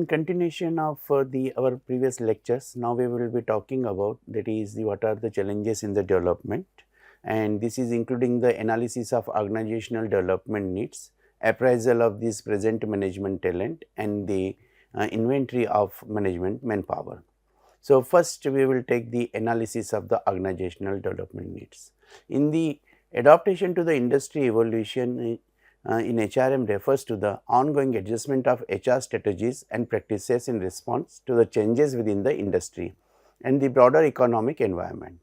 in continuation of our previous lectures, now we will be talking about that is what are the challenges in the development, and this is including the analysis of organizational development needs, appraisal of this present management talent, and the inventory of management manpower. So, first we will take the analysis of the organizational development needs. In the adaptation to the industry evolution in HRM refers to the ongoing adjustment of HR strategies and practices in response to the changes within the industry and the broader economic environment.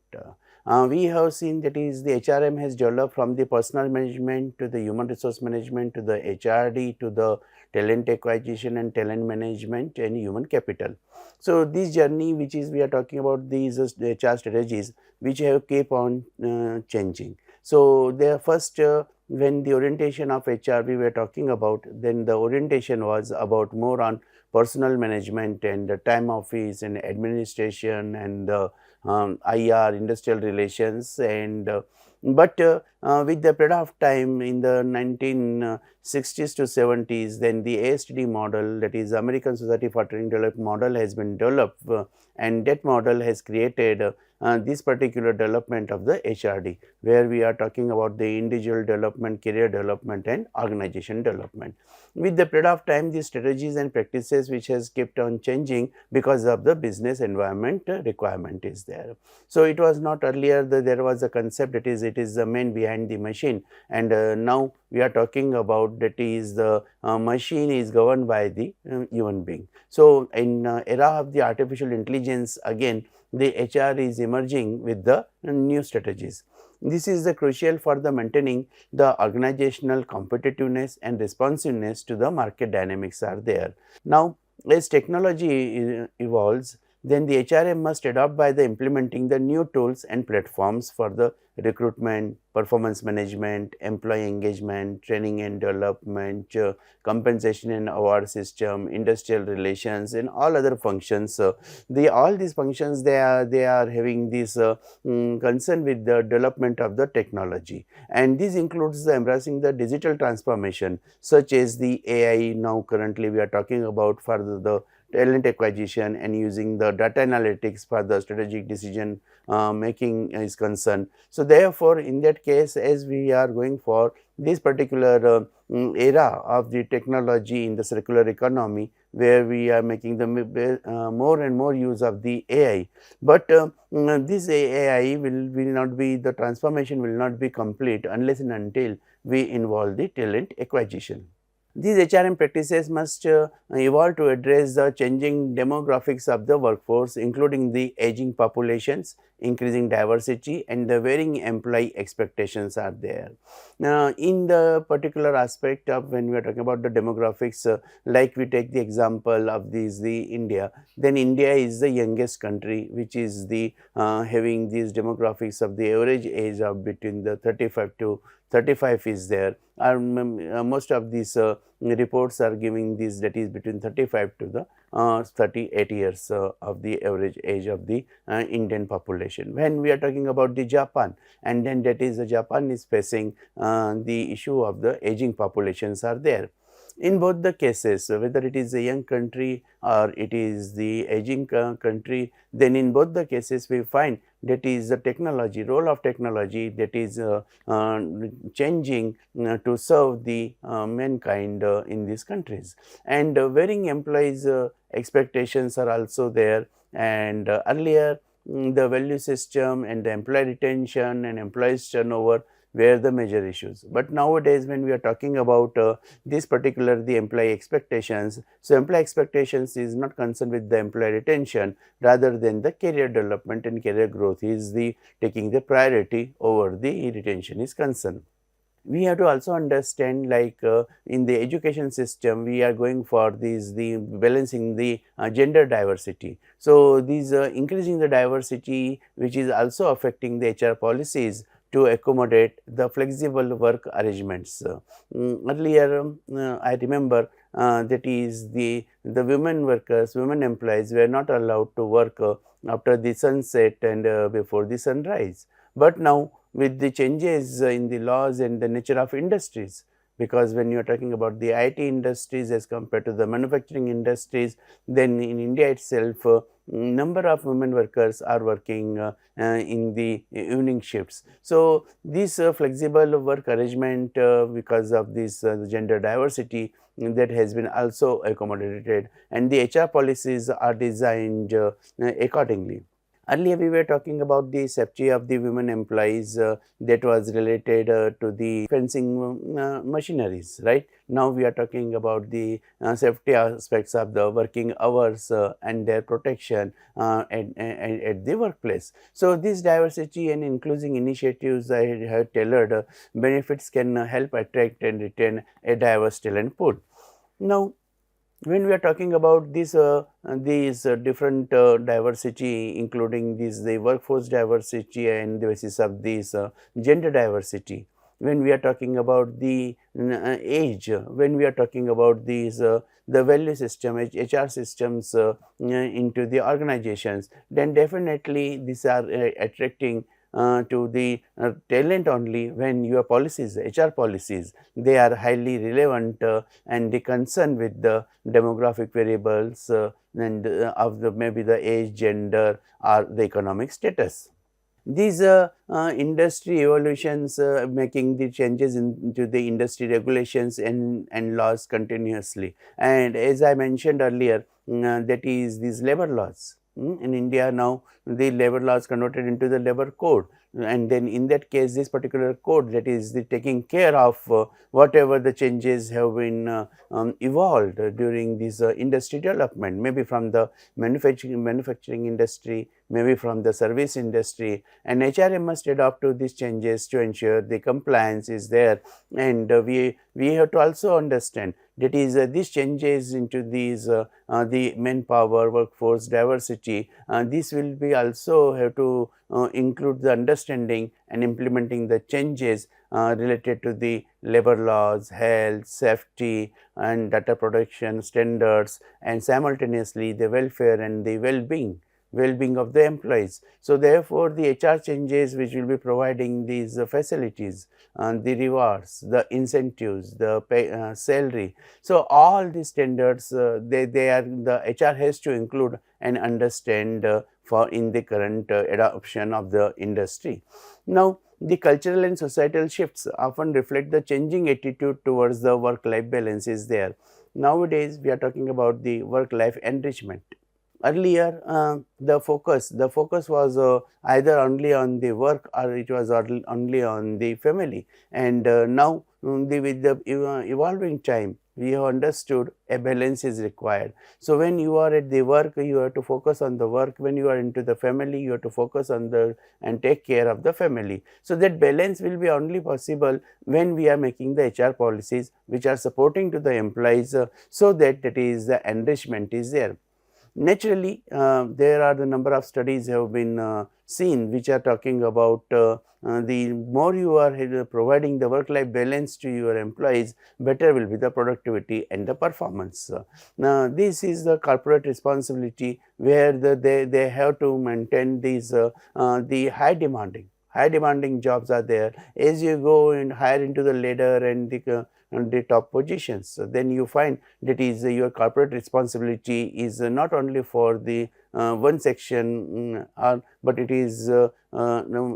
We have seen that is the HRM has developed from the personal management to the human resource management to the HRD to the talent acquisition and talent management and human capital. So, this journey which is we are talking about these HR strategies which have keep on changing. So, their first when the orientation of HR we were talking about, then the orientation was about more on personal management and the time office and administration and IR industrial relations and with the period of time in the 1960s to 70s, then the ASTD model, that is American Society for Training Development model, has been developed and that model has created this particular development of the HRD, where we are talking about the individual development, career development and organization development. With the period of time, the strategies and practices which has kept on changing because of the business environment requirement is there. So, it was not earlier that there was a concept that is it is the man behind the machine, and now we are talking about that is the machine is governed by the human being. So, in era of the artificial intelligence, again the HR is emerging with the new strategies. This is the crucial for the maintaining the organizational competitiveness and responsiveness to the market dynamics are there. Now, as technology evolves, then the HRM must adopt by the implementing the new tools and platforms for the recruitment, performance management, employee engagement, training and development, compensation and award system, industrial relations and all other functions. All these functions they are having this concern with the development of the technology, and this includes the embracing the digital transformation such as the AI. Now currently we are talking about for the talent acquisition and using the data analytics for the strategic decision making is concerned. So, therefore, in that case, as we are going for this particular era of the technology in the circular economy, where we are making the more and more use of the AI, but this AI will not be, the transformation will not be complete unless and until we involve the talent acquisition. These HRM practices must evolve to address the changing demographics of the workforce, including the aging populations, increasing diversity and the varying employee expectations are there. Now, in the particular aspect of when we are talking about the demographics, like we take the example of the India, then India is the youngest country which is the having these demographics of the average age of between the 35 to 35 is there. Most of these reports are giving this, that is between 35 to the 38 years of the average age of the Indian population. When we are talking about the Japan, and then that is Japan is facing the issue of the aging populations are there. In both the cases, whether it is a young country or it is the aging country, then in both the cases we find that is the technology, role of technology that is changing to serve the mankind in these countries, and varying employees expectations are also there. And earlier the value system and the employee retention and employees turnover were the major issues, but nowadays when we are talking about this particular the employee expectations, so employee expectations is not concerned with the employee retention, rather than the career development and career growth is the taking the priority over the retention is concerned. We have to also understand, like in the education system we are going for the balancing the gender diversity. So, these increasing the diversity which is also affecting the HR policies to accommodate the flexible work arrangements. Earlier I remember that is the women workers, women employees were not allowed to work after the sunset and before the sunrise, but now with the changes in the laws and the nature of industries, because when you are talking about the IT industries as compared to the manufacturing industries, then in India itself number of women workers are working in the evening shifts. So, this flexible work arrangement because of this gender diversity that has been also accommodated, and the HR policies are designed accordingly. Earlier we were talking about the safety of the women employees that was related to the fencing machineries, right. Now we are talking about the safety aspects of the working hours and their protection at the workplace. So, this diversity and inclusive initiatives I have tailored benefits can help attract and retain a diverse talent pool. Now, when we are talking about these different diversity, including the workforce diversity and the basis of this gender diversity, when we are talking about the age, when we are talking about these the value system, HR systems into the organizations, then definitely these are attracting to the talent only when your policies, HR policies, they are highly relevant and they concern with the demographic variables and of the maybe the age, gender or the economic status. These industry evolutions making the changes into the industry regulations and laws continuously, and as I mentioned earlier, that is these labor laws. In India now the labor laws converted into the labor code, and then in that case this particular code, that is the taking care of whatever the changes have been evolved during this industry development, maybe from the manufacturing industry, maybe from the service industry, and HRM must adapt to these changes to ensure the compliance is there. And we have to also understand that is these changes into these the manpower workforce diversity, this will be also have to include the understanding and implementing the changes related to the labor laws, health, safety and data protection standards, and simultaneously the welfare and the well-being of the employees. So, therefore, the HR changes which will be providing these facilities, the rewards, the incentives, the pay, salary. So, all these standards they are the HR has to include and understand for in the current adoption of the industry. Now, the cultural and societal shifts often reflect the changing attitude towards the work-life balance is there. Nowadays, we are talking about the work-life enrichment. Earlier the focus was either only on the work or it was only on the family, and now with the evolving time we have understood a balance is required. So, when you are at the work you have to focus on the work, when you are into the family you have to focus on the and take care of the family. So, that balance will be only possible when we are making the HR policies which are supporting to the employees so that is the enrichment is there. Naturally, there are the number of studies have been seen which are talking about the more you are providing the work life balance to your employees, better will be the productivity and the performance. Now, this is the corporate responsibility where they have to maintain these the high demanding jobs are there. As you go and higher into the ladder and the top positions, so then you find that is your corporate responsibility is not only for the one section but it is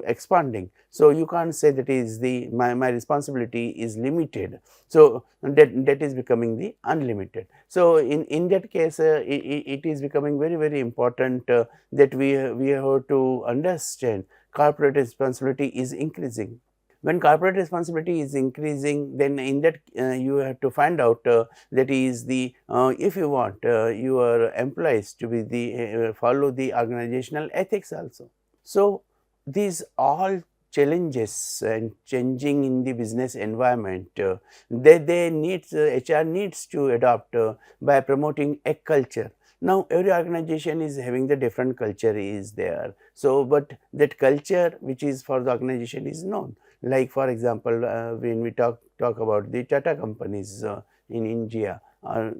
expanding. So, you can't say that is the my responsibility is limited. So, that is becoming the unlimited. So, in that case it is becoming very important that we have to understand corporate responsibility is increasing. When corporate responsibility is increasing, then in that you have to find out that is the if you want your employees to be the follow the organizational ethics also. So, these all challenges and changing in the business environment, they needs HR needs to adopt by promoting a culture. Now, every organization is having the different culture is there. So, but that culture which is for the organization is known. Like for example, when we talk about the Tata companies in India,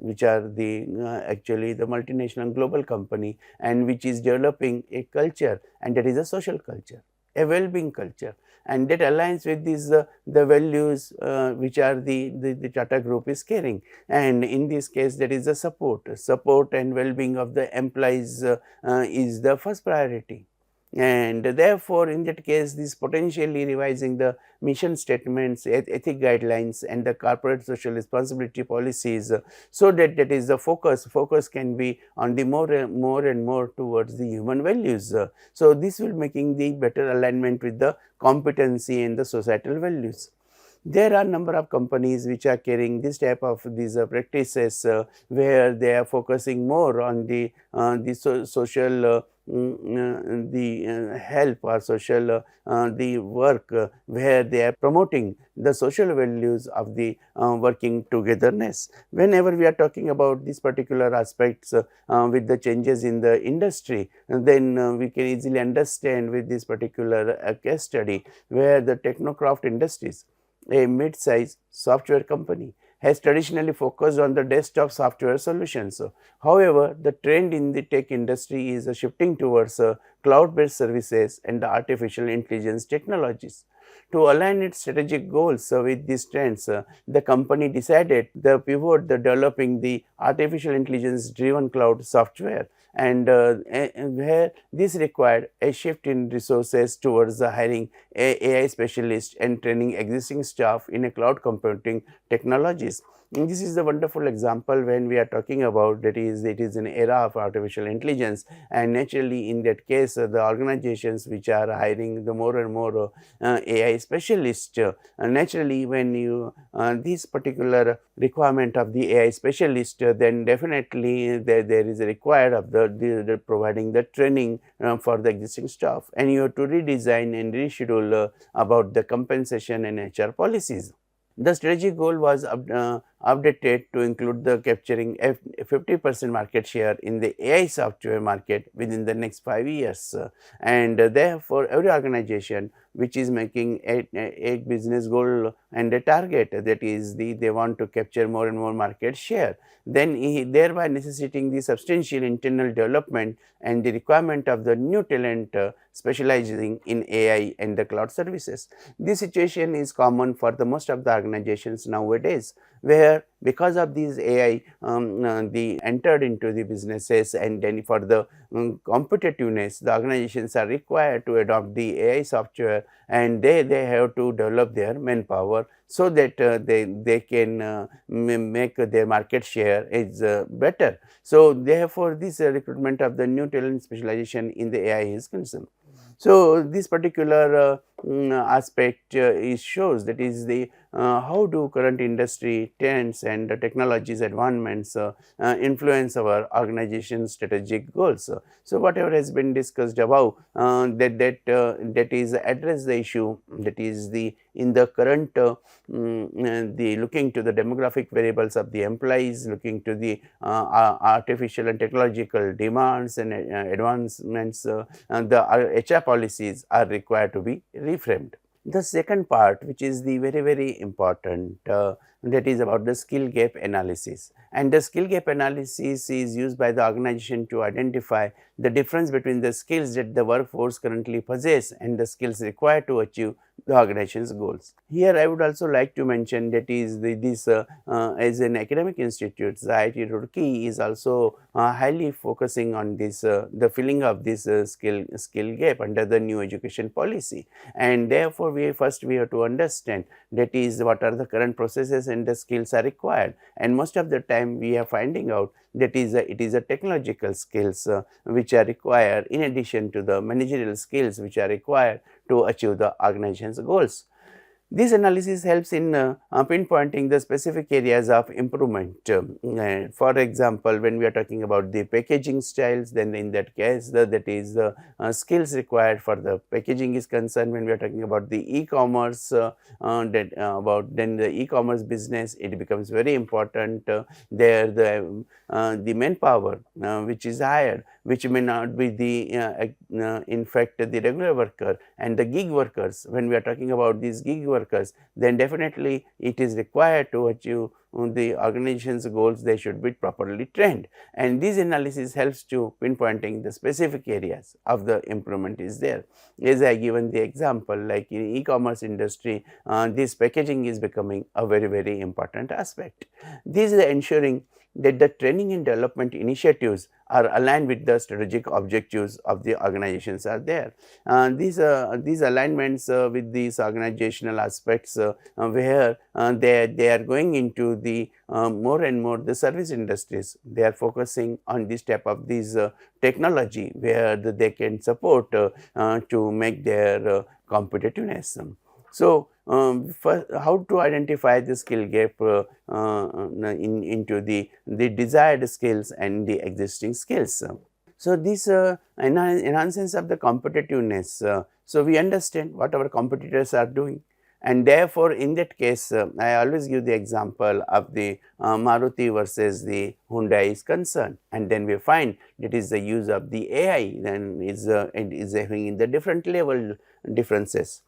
which are the actually the multinational global company and which is developing a culture, and that is a social culture. a well-being culture, and that aligns with these the values which are the Tata Group is carrying. And in this case, that is the support and well-being of the employees is the first priority. And therefore, in that case, this potentially revising the mission statements, ethic guidelines, and the corporate social responsibility policies, so that that is the focus can be on the more and more towards the human values. So this will making the better alignment with the competency and the societal values. There are number of companies which are carrying this type of these practices, where they are focusing more on the social the help or social the work, where they are promoting the social values of the working togetherness. Whenever we are talking about these particular aspects with the changes in the industry, then we can easily understand with this particular case study, where the TechnoCraft Industries, a mid-size software company, has traditionally focused on the desktop software solutions. However, the trend in the tech industry is shifting towards cloud-based services and artificial intelligence technologies. To align its strategic goals with these trends, the company decided to pivot the developing the artificial intelligence driven cloud software, and where this required a shift in resources towards hiring AI specialists and training existing staff in a cloud computing technologies. And this is a wonderful example when we are talking about that is it is an era of artificial intelligence, and naturally in that case the organizations which are hiring the more and more AI specialists, naturally when you this particular requirement of the AI specialist, then definitely there is a required of the providing the training for the existing staff, and you have to redesign and reschedule about the compensation and HR policies. The strategic goal was updated to include the capturing a 50% market share in the AI software market within the next 5 years. And therefore, every organization which is making a business goal and a target, that is they want to capture more and more market share, then thereby necessitating the substantial internal development and the requirement of the new talent specializing in AI and the cloud services. This situation is common for the most of the organizations nowadays, where because of these AI the entered into the businesses, and then for the competitiveness, the organizations are required to adopt the AI software, and they have to develop their manpower so that they can make their market share is better. So therefore, this recruitment of the new talent specialization in the AI is concerned. So this particular aspect is shows that is the how do current industry trends and technologies advancements influence our organization's strategic goals. So whatever has been discussed above, that is address the issue, that is the in the current the looking to the demographic variables of the employees, looking to the artificial and technological demands and advancements, the HR policies are required to be reframed. The second part, which is the very important, that is about the skill gap analysis, and the skill gap analysis is used by the organization to identify the difference between the skills that the workforce currently possess and the skills required to achieve the organization's goals. Here I would also like to mention that is as an academic institute, the IIT Roorkee is also highly focusing on this the filling of this skill gap under the new education policy, and therefore we have to understand that is what are the current processes and the skills are required, and most of the time we are finding out that is it is a technological skills which are required in addition to the managerial skills which are required to achieve the organization's goals. This analysis helps in pinpointing the specific areas of improvement. For example, when we are talking about the packaging styles, then in that case that is the skills required for the packaging is concerned. When we are talking about the e-commerce, then the e-commerce business, it becomes very important. There the manpower which is hired, which may not be the in fact the regular worker and the gig workers. When we are talking about these gig workers, then definitely it is required to achieve the organization's goals. They should be properly trained, and this analysis helps to pinpointing the specific areas of the improvement is there. As I given the example, like in e-commerce industry, this packaging is becoming a very important aspect. This is ensuring that the training and development initiatives are aligned with the strategic objectives of the organizations are there. These alignments with these organizational aspects where they are going into the more and more the service industries. They are focusing on this type of these technology where they can support to make their competitiveness. So, how to identify the skill gap into the desired skills and the existing skills. So, this enhances of the competitiveness. So, we understand what our competitors are doing, and therefore, in that case I always give the example of the Maruti versus the Hyundai is concerned, and then we find that is the use of the AI then is having the different level differences.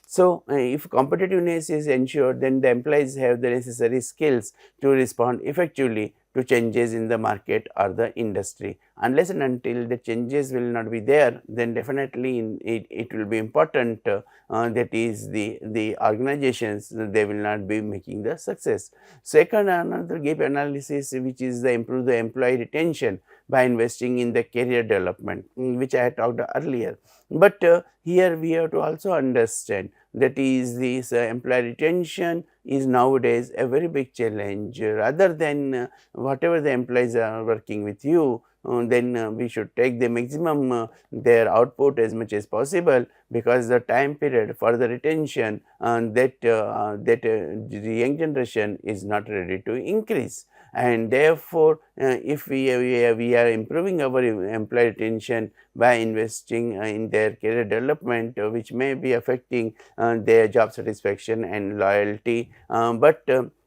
So, if competitiveness is ensured, then the employees have the necessary skills to respond effectively to changes in the market or the industry. Unless and until the changes will not be there, then definitely it will be important that is the organizations, they will not be making the success. Second, another gap analysis, which is the improve the employee retention by investing in the career development, which I had talked earlier. But here we have to also understand that is this employee retention is nowadays a very big challenge. Rather than whatever the employees are working with you, then we should take the maximum their output as much as possible, because the time period for the retention that the young generation is not ready to increase. And therefore, if we are improving our employee retention by investing in their career development, which may be affecting their job satisfaction and loyalty, but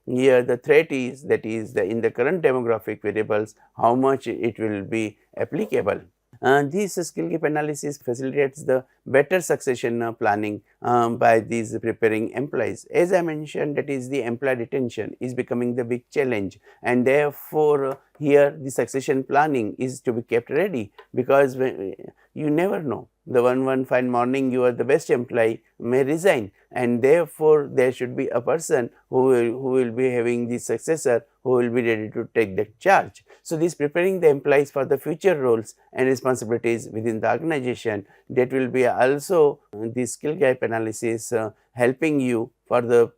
here the threat is that is in the current demographic variables, how much it will be applicable. This skill gap analysis facilitates the better succession planning by these preparing employees. As I mentioned, that is the employee retention is becoming the big challenge, and therefore here the succession planning is to be kept ready, because you never know, the one fine morning you are the best employee may resign, and therefore there should be a person who will be having the successor who will be ready to take that charge. So, this preparing the employees for the future roles and responsibilities within the organization, that will be also the skill gap analysis helping you for the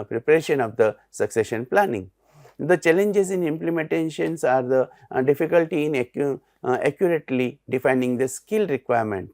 preparation of the succession planning. The challenges in implementations are the difficulty in accurately defining the skill requirement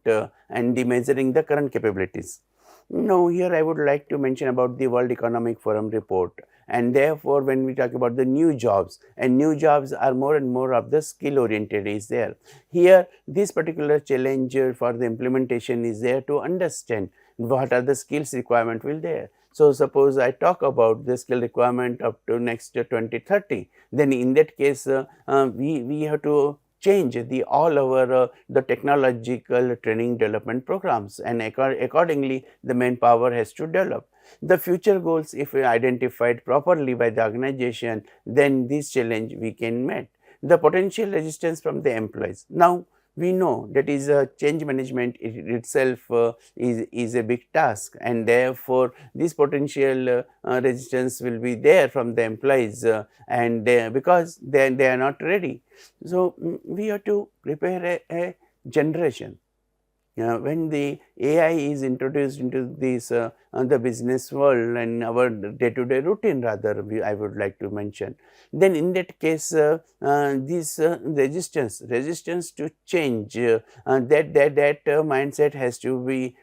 and the measuring the current capabilities. Now, here I would like to mention about the World Economic Forum report, and therefore, when we talk about the new jobs, and new jobs are more and more of the skill oriented is there. Here this particular challenge for the implementation is there to understand what are the skills requirement will there. So, suppose I talk about the skill requirement up to next 2030, then in that case we have to change all our the technological training development programs, and accordingly the manpower has to develop. The future goals, if identified properly by the organization, then this challenge we can meet. The potential resistance from the employees. Now, we know that is change management itself is a big task, and therefore this potential resistance will be there from the employees and because they are not ready. So, we have to prepare a generation. When the AI is introduced into this the business world and our day-to-day routine, rather I would like to mention, then in that case this resistance to change, that mindset has to be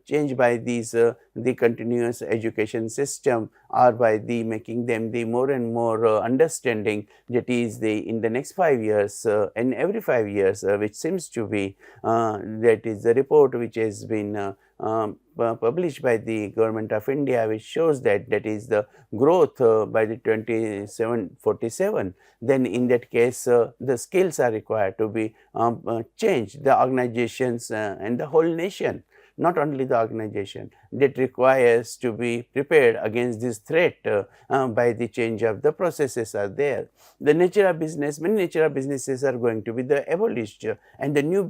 changed by these the continuous education system, or by the making them the more and more understanding, that is the in the next 5 years and every 5 years, which seems to be that is the report which has been published by the Government of India, which shows that is the growth by the 2747, then in that case the skills are required to be changed, the organizations and the whole nation, not only the organization, that requires to be prepared against this threat by the change of the processes are there. The nature of business, many nature of businesses are going to be the abolished and the new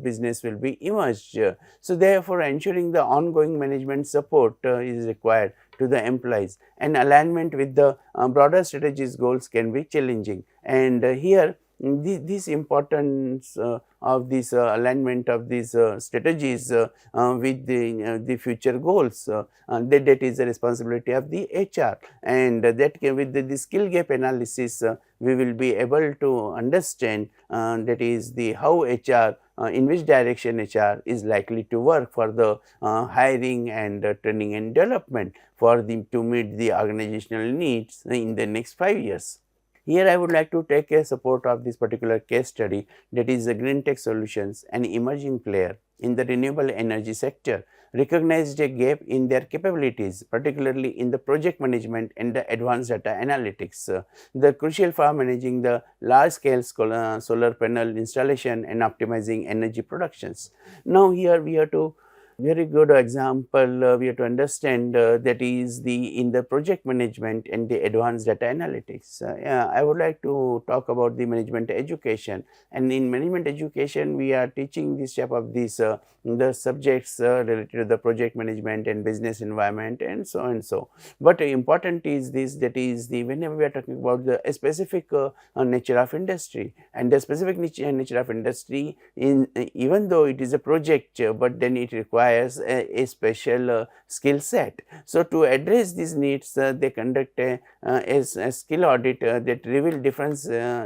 business will be emerged. So, therefore, ensuring the ongoing management support is required to the employees, and alignment with the broader strategies goals can be challenging. And here this importance of this alignment of these strategies with the future goals, that is the responsibility of the HR, and that can, with the skill gap analysis we will be able to understand that is the how HR, in which direction HR is likely to work for the hiring and training and development for the to meet the organizational needs in the next 5 years. Here I would like to take a support of this particular case study, that is the Green Tech Solutions, an emerging player in the renewable energy sector, recognized a gap in their capabilities, particularly in the project management and the advanced data analytics. The crucial for managing the large scale solar panel installation and optimizing energy productions. Now here we have to very good example, we have to understand that is the in the project management and the advanced data analytics. Yeah, I would like to talk about the management education, and in management education we are teaching this type of these the subjects related to the project management and business environment and so and so. But important is this, that is the whenever we are talking about the a specific nature of industry, and the specific nature of industry in even though it is a project, but then it requires a special skill set. So, to address these needs they conduct a skill audit that reveal different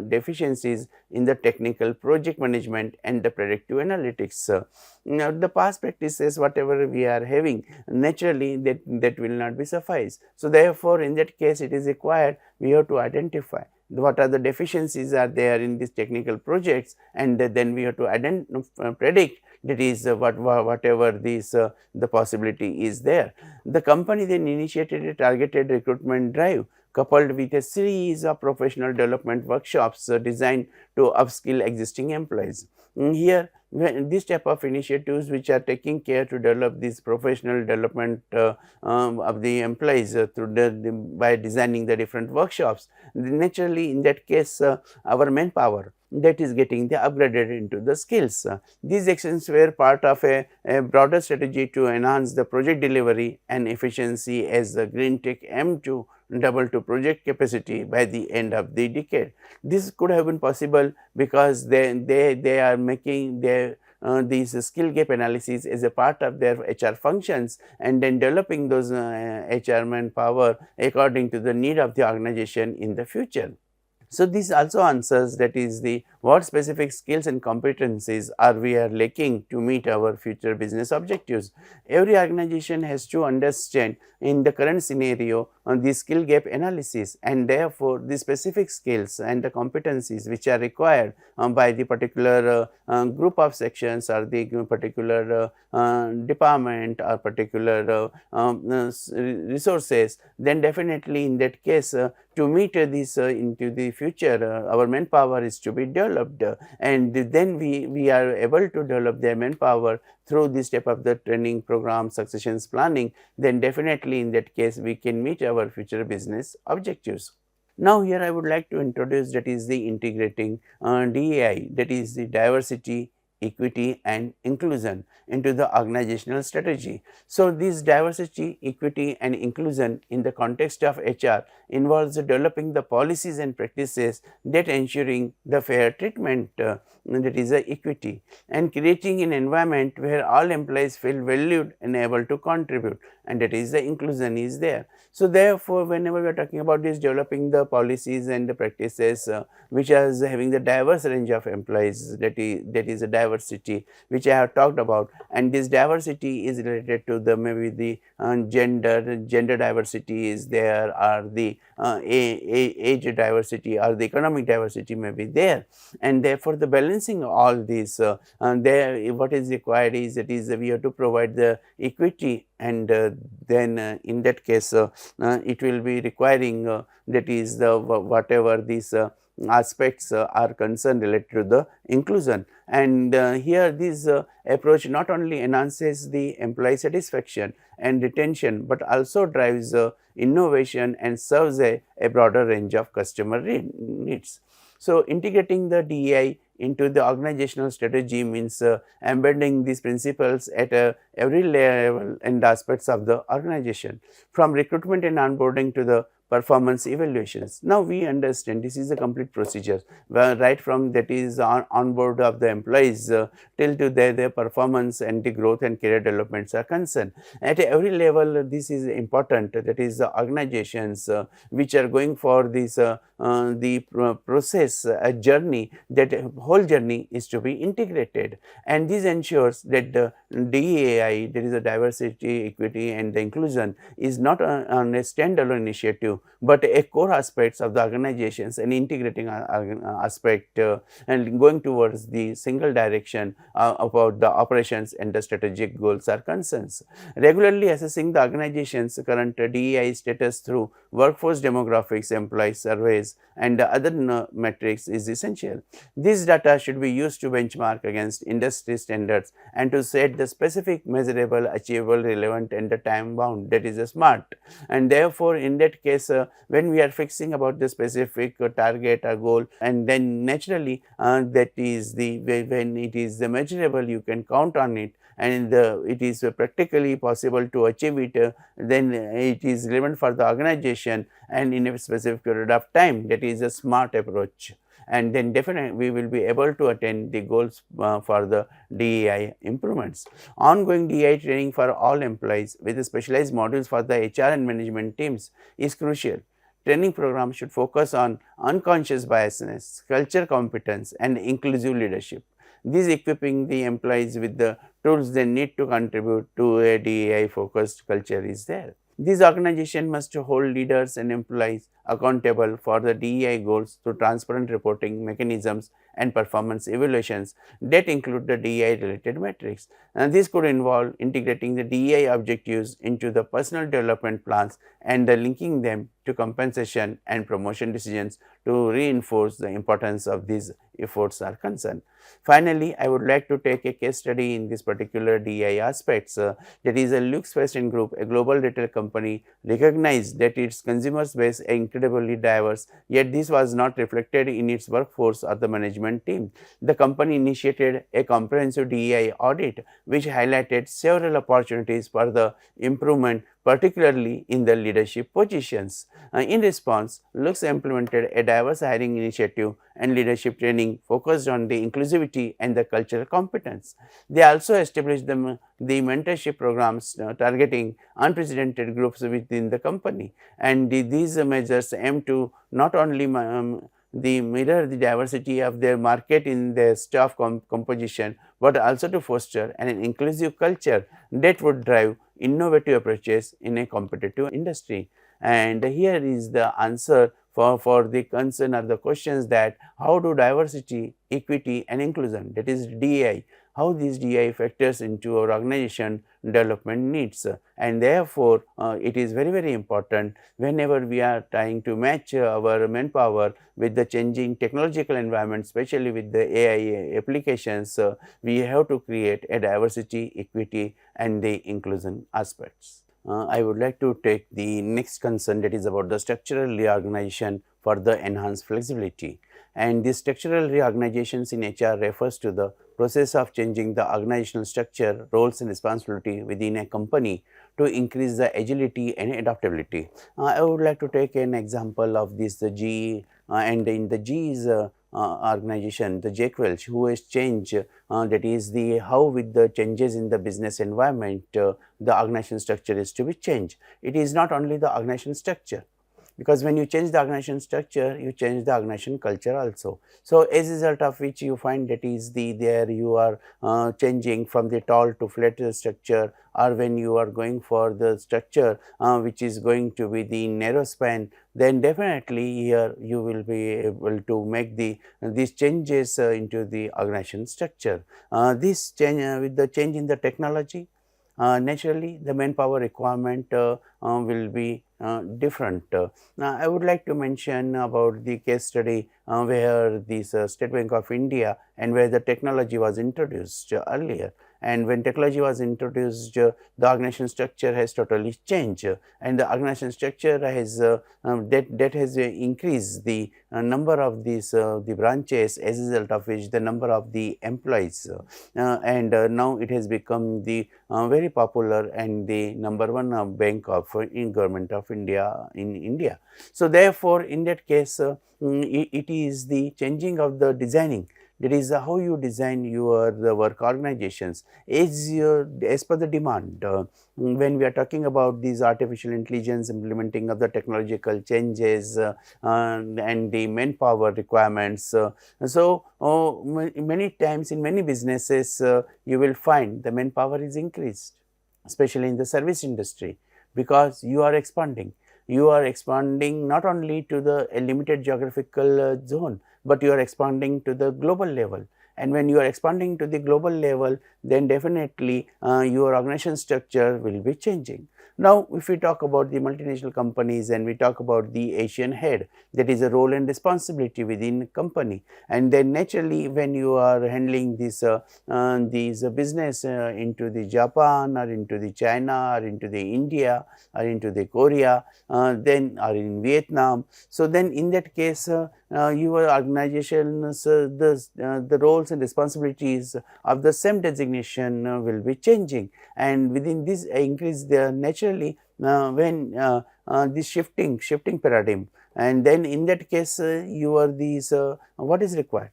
deficiencies in the technical project management and the predictive analytics. Now, the past practices whatever we are having, naturally that will not be suffice. So, therefore, in that case it is required we have to identify what are the deficiencies are there in these technical projects, and then we have to predict that is whatever this the possibility is there. The company then initiated a targeted recruitment drive coupled with a series of professional development workshops designed to upskill existing employees. Here this type of initiatives which are taking care to develop this professional development of the employees through by designing the different workshops, naturally in that case our manpower that is getting the upgraded into the skills. These actions were part of a broader strategy to enhance the project delivery and efficiency as the Green Tech aimed to double to project capacity by the end of the decade. This could have been possible because they are making their these skill gap analysis as a part of their HR functions, and then developing those HR manpower according to the need of the organization in the future. So, this also answers that is the what specific skills and competencies are we are lacking to meet our future business objectives. Every organization has to understand in the current scenario the skill gap analysis, and therefore, the specific skills and the competencies which are required by the particular group of sections or the particular department or particular resources, then definitely in that case to meet this into the future our manpower is to be developed, and then we are able to develop their manpower through this type of the training program, successions planning, then definitely in that case we can meet our future business objectives. Now, here I would like to introduce that is the integrating DEI, that is the diversity, equity and inclusion into the organizational strategy. So, this diversity, equity and inclusion in the context of HR involves developing the policies and practices that ensuring the fair treatment, that is the equity, and creating an environment where all employees feel valued and able to contribute, and that is the inclusion is there. So, therefore, whenever we are talking about this developing the policies and the practices which are having the diverse range of employees, that is a diverse diversity which I have talked about, and this diversity is related to the maybe the gender diversity is there, or the age diversity or the economic diversity may be there, and therefore the balancing all these there what is required is that is we have to provide the equity, and then in that case it will be requiring that is the whatever these aspects are concerned related to the inclusion. And here this approach not only enhances the employee satisfaction and retention, but also drives innovation and serves a broader range of customer needs. So, integrating the DEI into the organizational strategy means embedding these principles at every level and aspects of the organization, from recruitment and onboarding to the performance evaluations. Now, we understand this is a complete procedure, where right from that is on board of the employees till to their performance and the growth and career developments are concerned. At every level this is important, that is the organizations which are going for this the process journey, that whole journey is to be integrated, and this ensures that the DEI, that is the diversity, equity and the inclusion, is not on a standalone initiative, but a core aspects of the organizations, and integrating aspect and going towards the single direction about the operations and the strategic goals are concerns. Regularly assessing the organization's current DEI status through workforce demographics, employee surveys and other metrics is essential. These data should be used to benchmark against industry standards and to set the specific, measurable, achievable, relevant and the time bound, that is a SMART. And therefore, in that case when we are fixing about the specific target or goal, and then naturally that is the when it is the measurable, you can count on it, and it is practically possible to achieve it, then it is relevant for the organization and in a specific period of time, that is a SMART approach. And then definitely we will be able to attain the goals for the DEI improvements. Ongoing DEI training for all employees with specialized modules for the HR and management teams is crucial. Training programs should focus on unconscious biasness, culture competence and inclusive leadership. This equipping the employees with the tools they need to contribute to a DEI focused culture is there. This organization must hold leaders and employees accountable for the DEI goals through transparent reporting mechanisms and performance evaluations that include the DEI related metrics. And this could involve integrating the DEI objectives into the personal development plans and linking them to compensation and promotion decisions to reinforce the importance of these efforts are concerned. Finally, I would like to take a case study in this particular DEI aspects. That is a Lux Fashion Group, a global retail company, recognized that its consumers base are incredibly diverse, yet this was not reflected in its workforce or the management team. The company initiated a comprehensive DEI audit, which highlighted several opportunities for the improvement, particularly in the leadership positions. In response, Lux implemented a diverse hiring initiative and leadership training focused on the inclusivity and the cultural competence. They also established the mentorship programs targeting unprecedented groups within the company, and these measures aim to not only mirror the diversity of their market in their staff composition, but also to foster an inclusive culture that would drive innovative approaches in a competitive industry. And here is the answer for the concern or the questions that how do diversity, equity and inclusion, that is DEI, how these DEI factors into our organization development needs, and therefore it is very important whenever we are trying to match our manpower with the changing technological environment, especially with the AI applications, we have to create a diversity, equity and the inclusion aspects. I would like to take the next concern, that is about the structural reorganization for the enhanced flexibility. And this structural reorganizations in HR refers to the process of changing the organizational structure, roles and responsibility within a company to increase the agility and adaptability. I would like to take an example of this, the GE, and in the GE's organization, the Jack Welch, who has changed, that is the how with the changes in the business environment, the organization structure is to be changed. It is not only the organization structure, because when you change the organization structure, you change the organization culture also. So, as a result of which you find that is there you are changing from the tall to flat structure, or when you are going for the structure which is going to be the narrow span, then definitely here you will be able to make these changes into the organization structure. This change with the change in the technology, naturally the manpower requirement will be different. Now, I would like to mention about the case study where this State Bank of India and where the technology was introduced earlier. And when technology was introduced, the organization structure has totally changed, and the organization structure has that has increased the number of these the branches, as a result of which the number of the employees, and now it has become the very popular and the number one bank of in government of India in India. So, therefore, in that case it is the changing of the designing, that is how you design your the work organizations as per the demand. When we are talking about these artificial intelligence implementing of the technological changes and the manpower requirements. So, many times in many businesses you will find the manpower is increased, especially in the service industry, because you are expanding. You are expanding not only to the limited geographical zone, but you are expanding to the global level. And when you are expanding to the global level, then definitely your organization structure will be changing. Now, if we talk about the multinational companies and we talk about the Asian head, that is a role and responsibility within a company. And then naturally, when you are handling this business into the Japan or into the China or into the India or into the Korea, then or in Vietnam. So, then in that case your organization's the roles and responsibilities of the same designation will be changing, and within this increase there naturally when this shifting paradigm, and then in that case you are these what is required,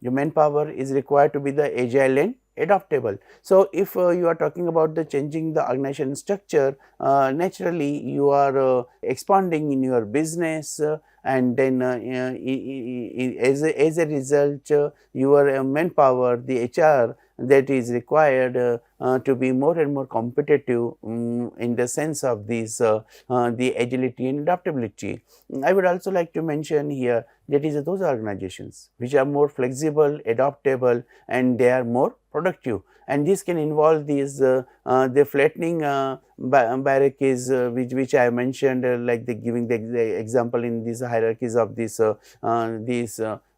your manpower is required to be the agile and adaptable. So, if you are talking about the changing the organization structure, naturally you are expanding in your business and then as a result your manpower, the HR that is required to be more and more competitive in the sense of these the agility and adaptability. I would also like to mention here that is those organizations which are more flexible, adaptable, and they are more productive, and this can involve these the flattening hierarchies which I mentioned, like the giving the example in these hierarchies of this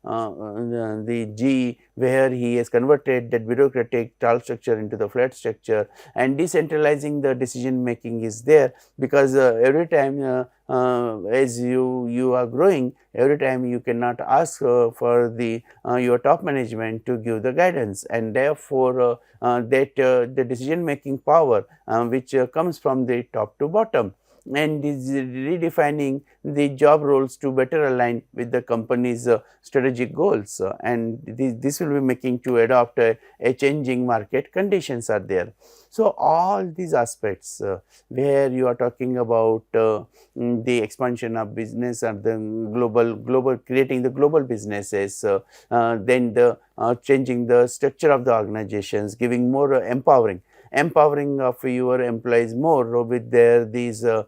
the G, where he has converted that bureaucratic tall structure into the flat structure, and decentralizing the decision making is there, because every time as you are growing, every time you cannot ask for the your top management to give the guidance, and therefore that the decision making power which comes from the top to bottom, and is redefining the job roles to better align with the company's strategic goals, and this will be making to adopt a changing market conditions are there. So, all these aspects where you are talking about the expansion of business and the global creating the global businesses, then the changing the structure of the organizations, giving more empowering of your employees more with their these the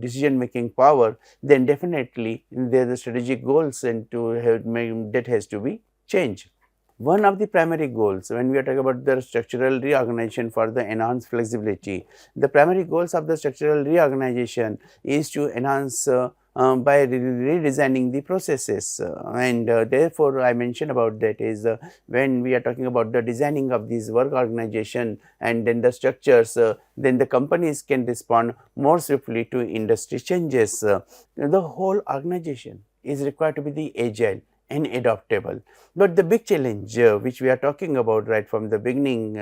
decision making power, then definitely there the strategic goals and to have that has to be changed. One of the primary goals when we are talking about the structural reorganization for the enhanced flexibility, the primary goals of the structural reorganization is to enhance by redesigning the processes, and therefore, I mentioned about that is when we are talking about the designing of these work organization and then the structures, then the companies can respond more swiftly to industry changes. The whole organization is required to be the agile and adaptable. But the big challenge which we are talking about right from the beginning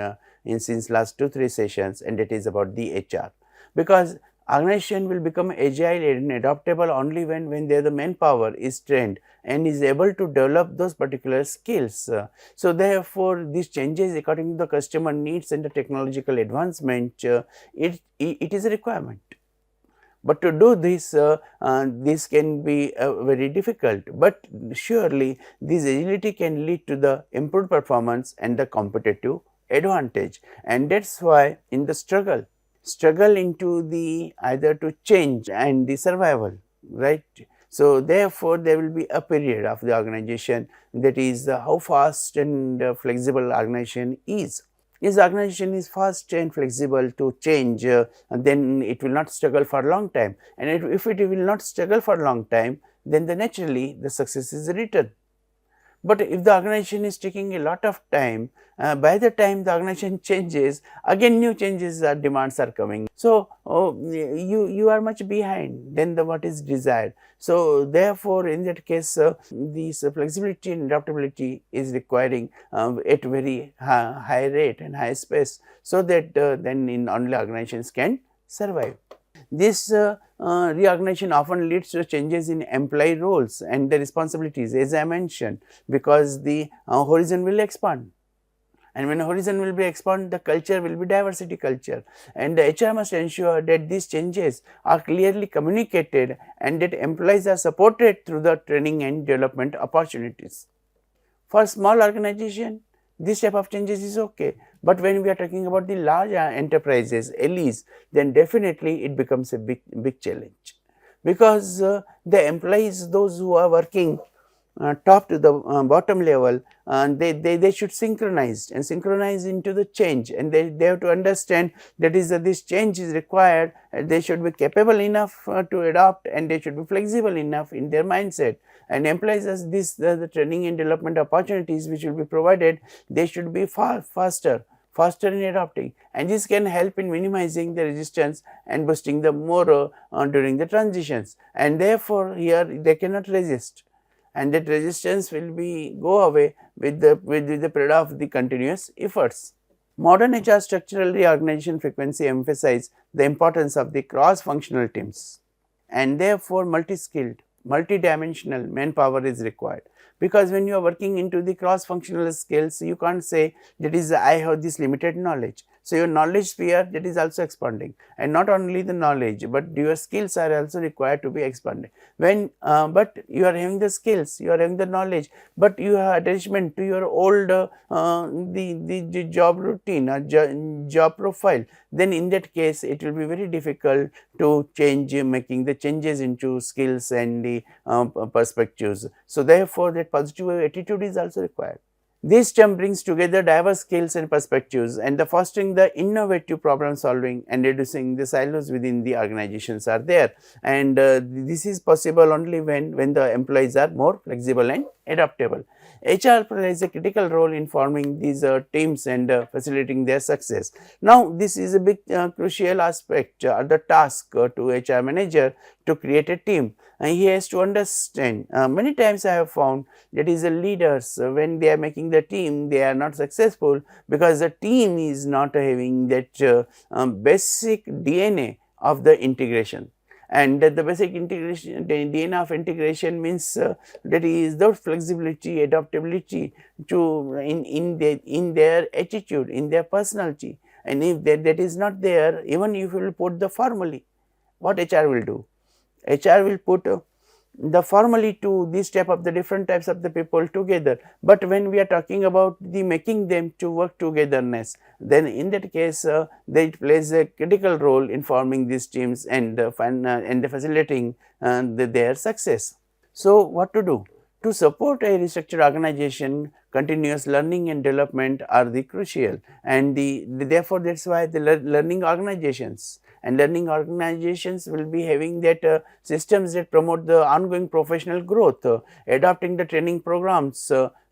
since last 2-3 sessions, and it is about the HR, because organization will become agile and adaptable only when there the manpower is trained and is able to develop those particular skills. So, therefore, these changes according to the customer needs and the technological advancement, it is a requirement. But to do this, this can be very difficult, but surely this agility can lead to the improved performance and the competitive advantage. And that is why in the struggle into the either to change and the survival, right. So, therefore, there will be a period of the organization, that is how fast and flexible organization is. If the organization is fast and flexible to change, then it will not struggle for a long time, and if it will not struggle for a long time, then naturally the success is written. But if the organization is taking a lot of time, by the time the organization changes, again new changes or demands are coming. So, you are much behind than the what is desired. So, therefore, in that case, this flexibility and adaptability is requiring at very high rate and high space, so that then in only organizations can survive. This reorganization often leads to changes in employee roles and the responsibilities, as I mentioned, because the horizon will expand, and when horizon will be expand, the culture will be diversity culture, and the HR must ensure that these changes are clearly communicated and that employees are supported through the training and development opportunities. For small organization, this type of changes is okay, but when we are talking about the large enterprises, LEs, then definitely it becomes a big challenge, because the employees, those who are working top to the bottom level, they should synchronize into the change, and they have to understand that is this change is required. They should be capable enough to adopt, and they should be flexible enough in their mindset, and employees, as this the training and development opportunities which will be provided, they should be faster in adopting, and this can help in minimizing the resistance and boosting the morale during the transitions, and therefore here they cannot resist, and that resistance will be go away with the period of the continuous efforts. Modern HR structural reorganization frequency emphasize the importance of the cross-functional teams, and therefore multi-skilled, multi-dimensional manpower is required, because when you are working into the cross-functional skills, you can't say that is I have this limited knowledge. So, your knowledge sphere, that is also expanding, and not only the knowledge, but your skills are also required to be expanded. When but you are having the skills, you are having the knowledge, but you have attachment to your old the job routine or job profile, then in that case it will be very difficult to change, making the changes into skills and the perspectives. So, therefore, that positive attitude is also required. This term brings together diverse skills and perspectives, and the fostering the innovative problem solving and reducing the silos within the organizations are there, and this is possible only when the employees are more flexible and adaptable. HR plays a critical role in forming these teams and facilitating their success. Now, this is a big crucial aspect or the task to HR manager to create a team. He has to understand, many times I have found that is the leaders, when they are making the team, they are not successful, because the team is not having that basic DNA of the integration. And the basic integration, the DNA of integration means that is the flexibility, adaptability to in their attitude, in their personality, and if that is not there, even if you will put the formally, what HR will do? HR will put the formally to this type of the different types of the people together, but when we are talking about the making them to work togetherness, then in that case they plays a critical role in forming these teams and facilitating their success. So, what to do? To support a restructured organization, continuous learning and development are the crucial, and therefore that is why the learning organizations will be having that systems that promote the ongoing professional growth, adopting the training programs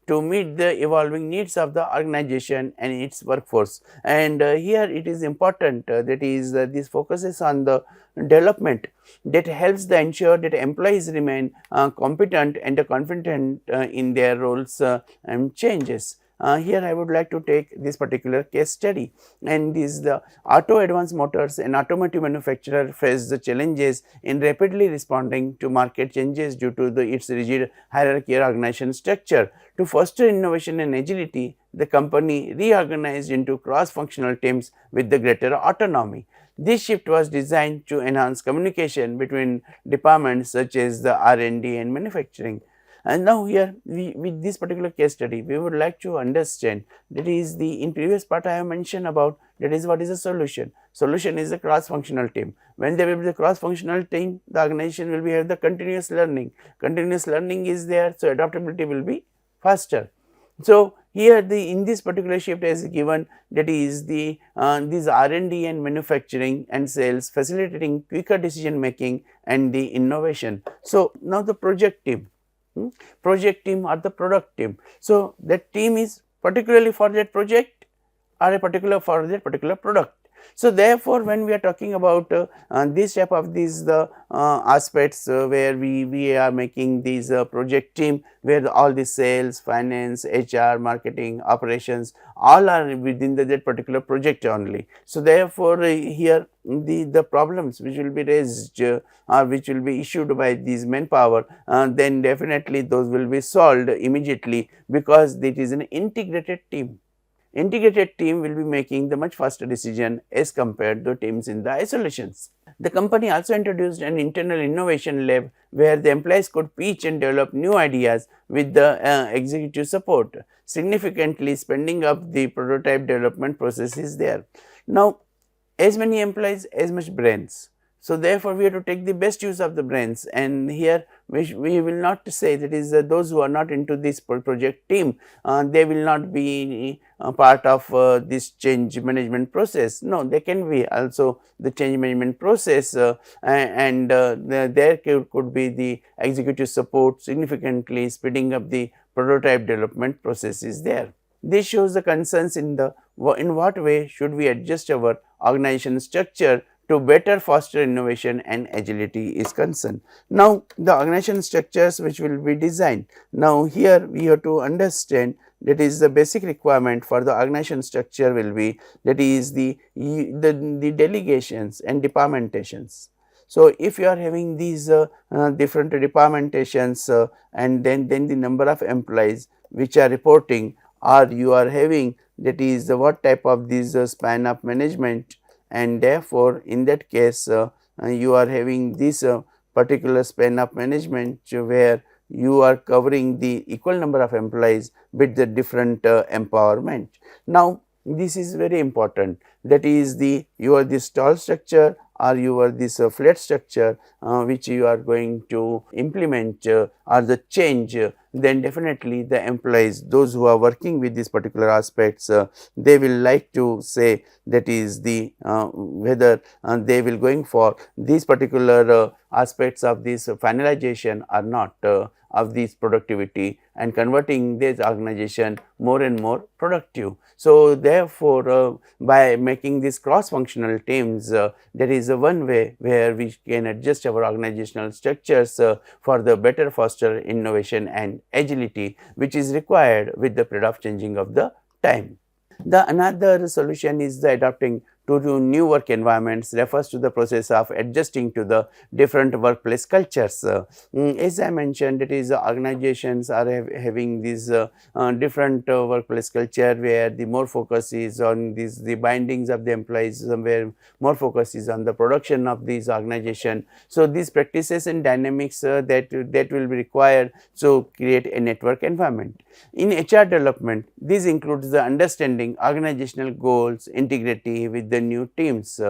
to meet the evolving needs of the organization and its workforce. And here it is important, that is this focuses on the development that helps the ensure that employees remain competent and confident in their roles and changes. Here I would like to take this particular case study, and this is the Auto Advanced Motors, an automotive manufacturer, faced the challenges in rapidly responding to market changes due to its rigid hierarchical organization structure. To foster innovation and agility, the company reorganized into cross-functional teams with the greater autonomy. This shift was designed to enhance communication between departments such as the R&D and manufacturing. And now here with this particular case study, we would like to understand, that is the in previous part I have mentioned about, that is what is a solution. Solution is a cross-functional team. When there will be the cross-functional team, the organization will be have the continuous learning. Continuous learning is there, so adaptability will be faster. So, here in this particular shift as given, that is the these R&D and manufacturing and sales facilitating quicker decision making and the innovation. So, now the project team, project team or the product team. So, that team is particularly for that project or a particular for that particular product. So, therefore, when we are talking about this type of these aspects where we are making these project team, where all the sales, finance, HR, marketing, operations all are within that particular project only. So, therefore, here the problems which will be raised or which will be issued by these manpower, then definitely those will be solved immediately, because it is an integrated team. Integrated team will be making the much faster decision as compared to teams in the isolations. The company also introduced an internal innovation lab where the employees could pitch and develop new ideas with the executive support, significantly speeding up the prototype development process is there. Now, as many employees, as much brains. So, therefore, we have to take the best use of the brains, and here we will not say that is those who are not into this project team, they will not be part of this change management process. No, they can be also the change management process, and there could be the executive support significantly speeding up the prototype development process is there. This shows the concerns in what way should we adjust our organization structure to better foster innovation and agility is concerned. Now, the organization structures which will be designed. Now, here we have to understand, that is the basic requirement for the organization structure will be, that is the delegations and departmentations. So, if you are having these different departmentations and then the number of employees which are reporting, or you are having, that is what type of this span of management, and therefore, in that case you are having this particular span of management where you are covering the equal number of employees with the different empowerment. Now, this is very important, that is your this tall structure or your this flat structure which you are going to implement or the change, then definitely the employees, those who are working with these particular aspects, they will like to say, that is whether they will going for these particular aspects of this finalization or not of this productivity, and converting this organization more and more productive. So, therefore, by making these cross functional teams, there is one way where we can adjust our organizational structures for the better foster innovation and agility, which is required with the period of changing of the time. The another solution is the adapting to new work environments, refers to the process of adjusting to the different workplace cultures. As I mentioned, it is organizations are having these different workplace culture, where the more focus is on the bindings of the employees, where more focus is on the production of these organization. So, these practices and dynamics that will be required to create a network environment. In HR development, this includes the understanding organizational goals, integrity with the new teams,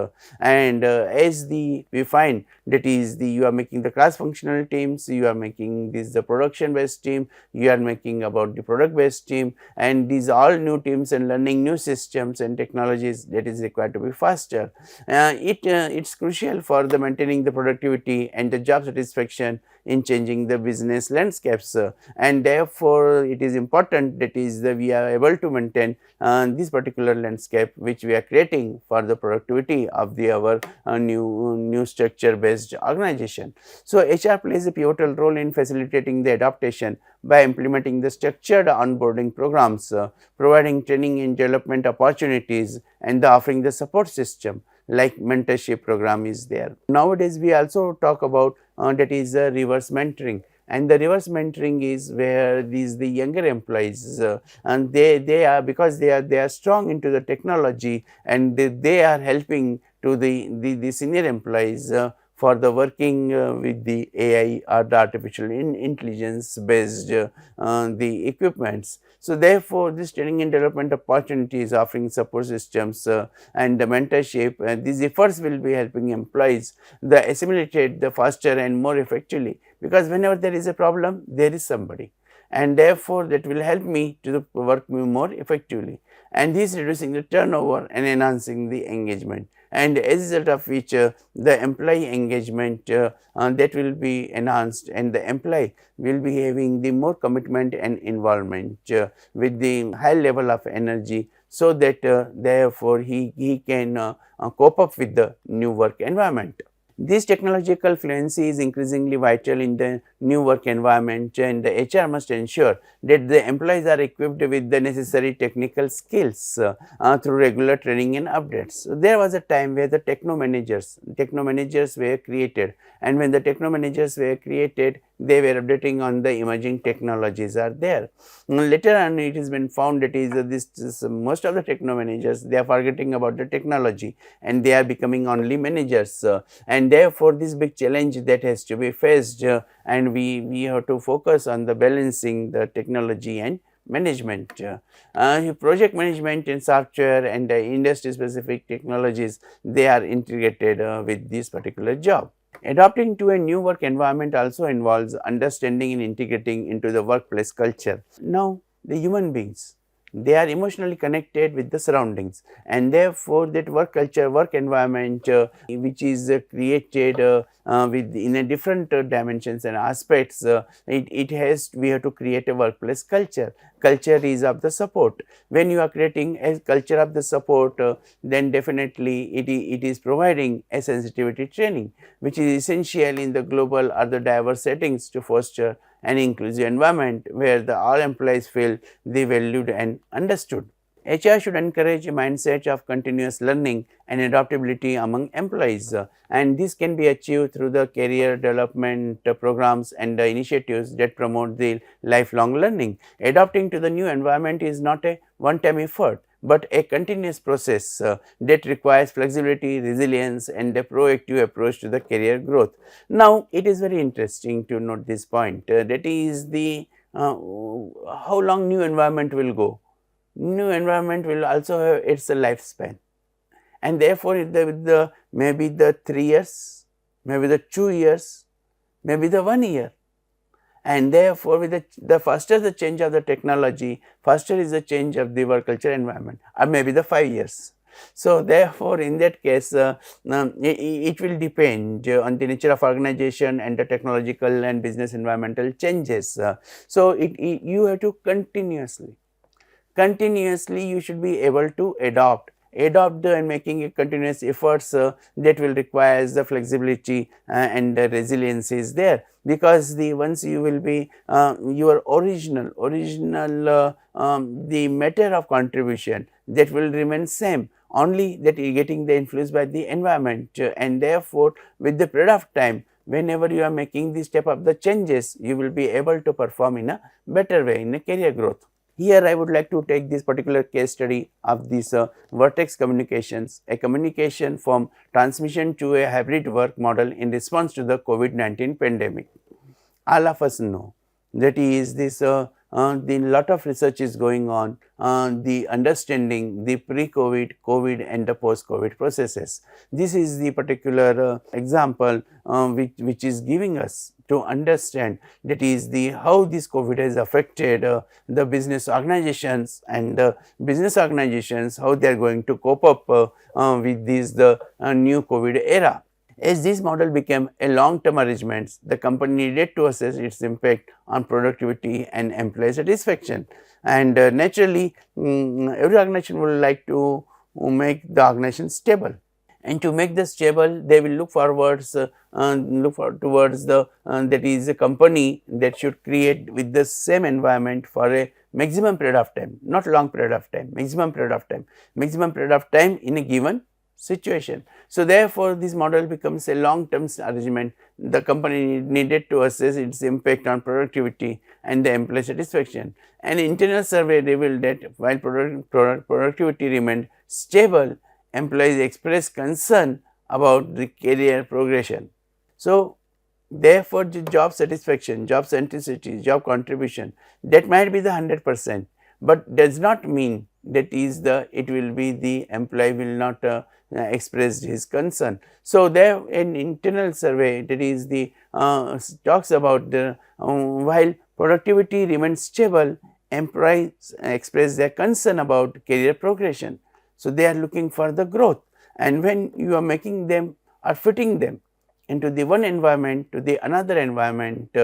and as we find, that is you are making the cross functional teams, you are making this the production based team, you are making about the product based team, and these all new teams and learning new systems and technologies, that is required to be faster. It's crucial for the maintaining the productivity and the job satisfaction in changing the business landscapes, and therefore, it is important that is that we are able to maintain this particular landscape which we are creating for the productivity of our new structure based organization. So, HR plays a pivotal role in facilitating the adaptation by implementing the structured onboarding programs, providing training and development opportunities, and offering the support system like mentorship program is there. Nowadays, we also talk about that is reverse mentoring, and the reverse mentoring is where the younger employees and they are, because they are strong into the technology, and they are helping to the senior employees for the working with the AI or the artificial intelligence based the equipments. So, therefore, this training and development opportunities offering support systems and the mentorship, these efforts will be helping employees the assimilate the faster and more effectively, because whenever there is a problem, there is somebody, and therefore, that will help me to work more effectively, and this reducing the turnover and enhancing the engagement, and as a result of which the employee engagement that will be enhanced, and the employee will be having the more commitment and involvement with the high level of energy, so that therefore, he can cope up with the new work environment. This technological fluency is increasingly vital in the new work environment, and the HR must ensure that the employees are equipped with the necessary technical skills through regular training and updates. So, there was a time where the techno managers were created, and when the techno managers were created, they were updating on the emerging technologies are there. Later on, it has been found that is most of the techno managers, they are forgetting about the technology, and they are becoming only managers, and therefore, this big challenge that has to be faced, and we have to focus on the balancing the technology and management. Project management and software and industry specific technologies, they are integrated with this particular job. Adapting to a new work environment also involves understanding and integrating into the workplace culture. Now, the human beings, they are emotionally connected with the surroundings, and therefore, that work culture, work environment which is created with in a different dimensions and aspects, we have to create a workplace culture. Culture is of the support. When you are creating a culture of the support, then definitely it is providing a sensitivity training, which is essential in the global or the diverse settings to foster an inclusive environment where all employees feel they valued and understood. HR should encourage a mindset of continuous learning and adaptability among employees, and this can be achieved through the career development programs and the initiatives that promote the lifelong learning. Adapting to the new environment is not a one-time effort, but a continuous process that requires flexibility, resilience, and a proactive approach to the career growth. Now, it is very interesting to note this point, that is the how long new environment will go. New environment will also have its lifespan, and therefore, with the maybe the 3 years, maybe the 2 years, maybe the 1 year, and therefore, with the faster the change of the technology, faster is the change of the work culture environment, or maybe the 5 years. So, therefore, in that case it will depend on the nature of organization and the technological and business environmental changes. So, you have to continuously you should be able to adopt and making a continuous efforts that will require the flexibility and the resilience is there, because the once you will be your original the matter of contribution that will remain same, only that you getting the influence by the environment, and therefore, with the period of time, whenever you are making the step of the changes, you will be able to perform in a better way in a career growth. Here, I would like to take this particular case study of this Vertex communications, a communication from transmission to a hybrid work model in response to the COVID-19 pandemic. All of us know that is this the lot of research is going on, the understanding the pre-COVID, COVID and the post-COVID processes. This is the particular example which is giving us to understand that is the how this COVID has affected the business organizations, and business organizations how they are going to cope up with this new COVID era. As this model became a long-term arrangement, the company needed to assess its impact on productivity and employee satisfaction. And naturally, every organization would like to make the organization stable. And to make this stable, they will look towards the that is a company that should create with the same environment for a maximum period of time, not long period of time, maximum period of time in a given situation. So, therefore, this model becomes a long term arrangement. The company needed to assess its impact on productivity and the employee satisfaction. An internal survey revealed that while productivity remained stable, employees expressed concern about the career progression. So, therefore, the job satisfaction, job centricity, job contribution, that might be the 100%, but does not mean that is the it will be the employee will not express his concern. So, there an internal survey that is the talks about the while productivity remains stable, employees express their concern about career progression. So, they are looking for the growth, and when you are making them or fitting them into the one environment to the another environment,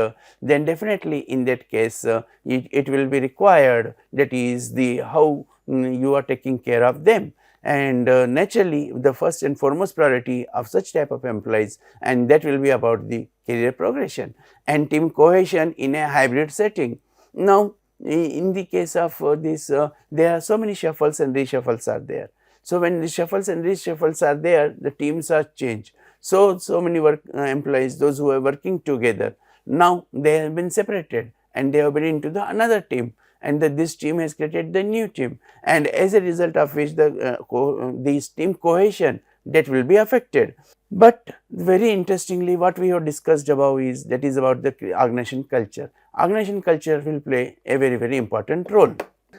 then definitely in that case it will be required, that is the how you are taking care of them. And naturally, the first and foremost priority of such type of employees, and that will be about the career progression and team cohesion in a hybrid setting. Now, in the case of this, there are so many shuffles and reshuffles are there. So, when the shuffles and reshuffles are there, the teams are changed. So many employees, those who are working together, now they have been separated and they have been into the another team, and this team has created the new team, and as a result of which the this team cohesion that will be affected. But very interestingly, what we have discussed above is that is about the organization culture. Organization culture will play a very important role.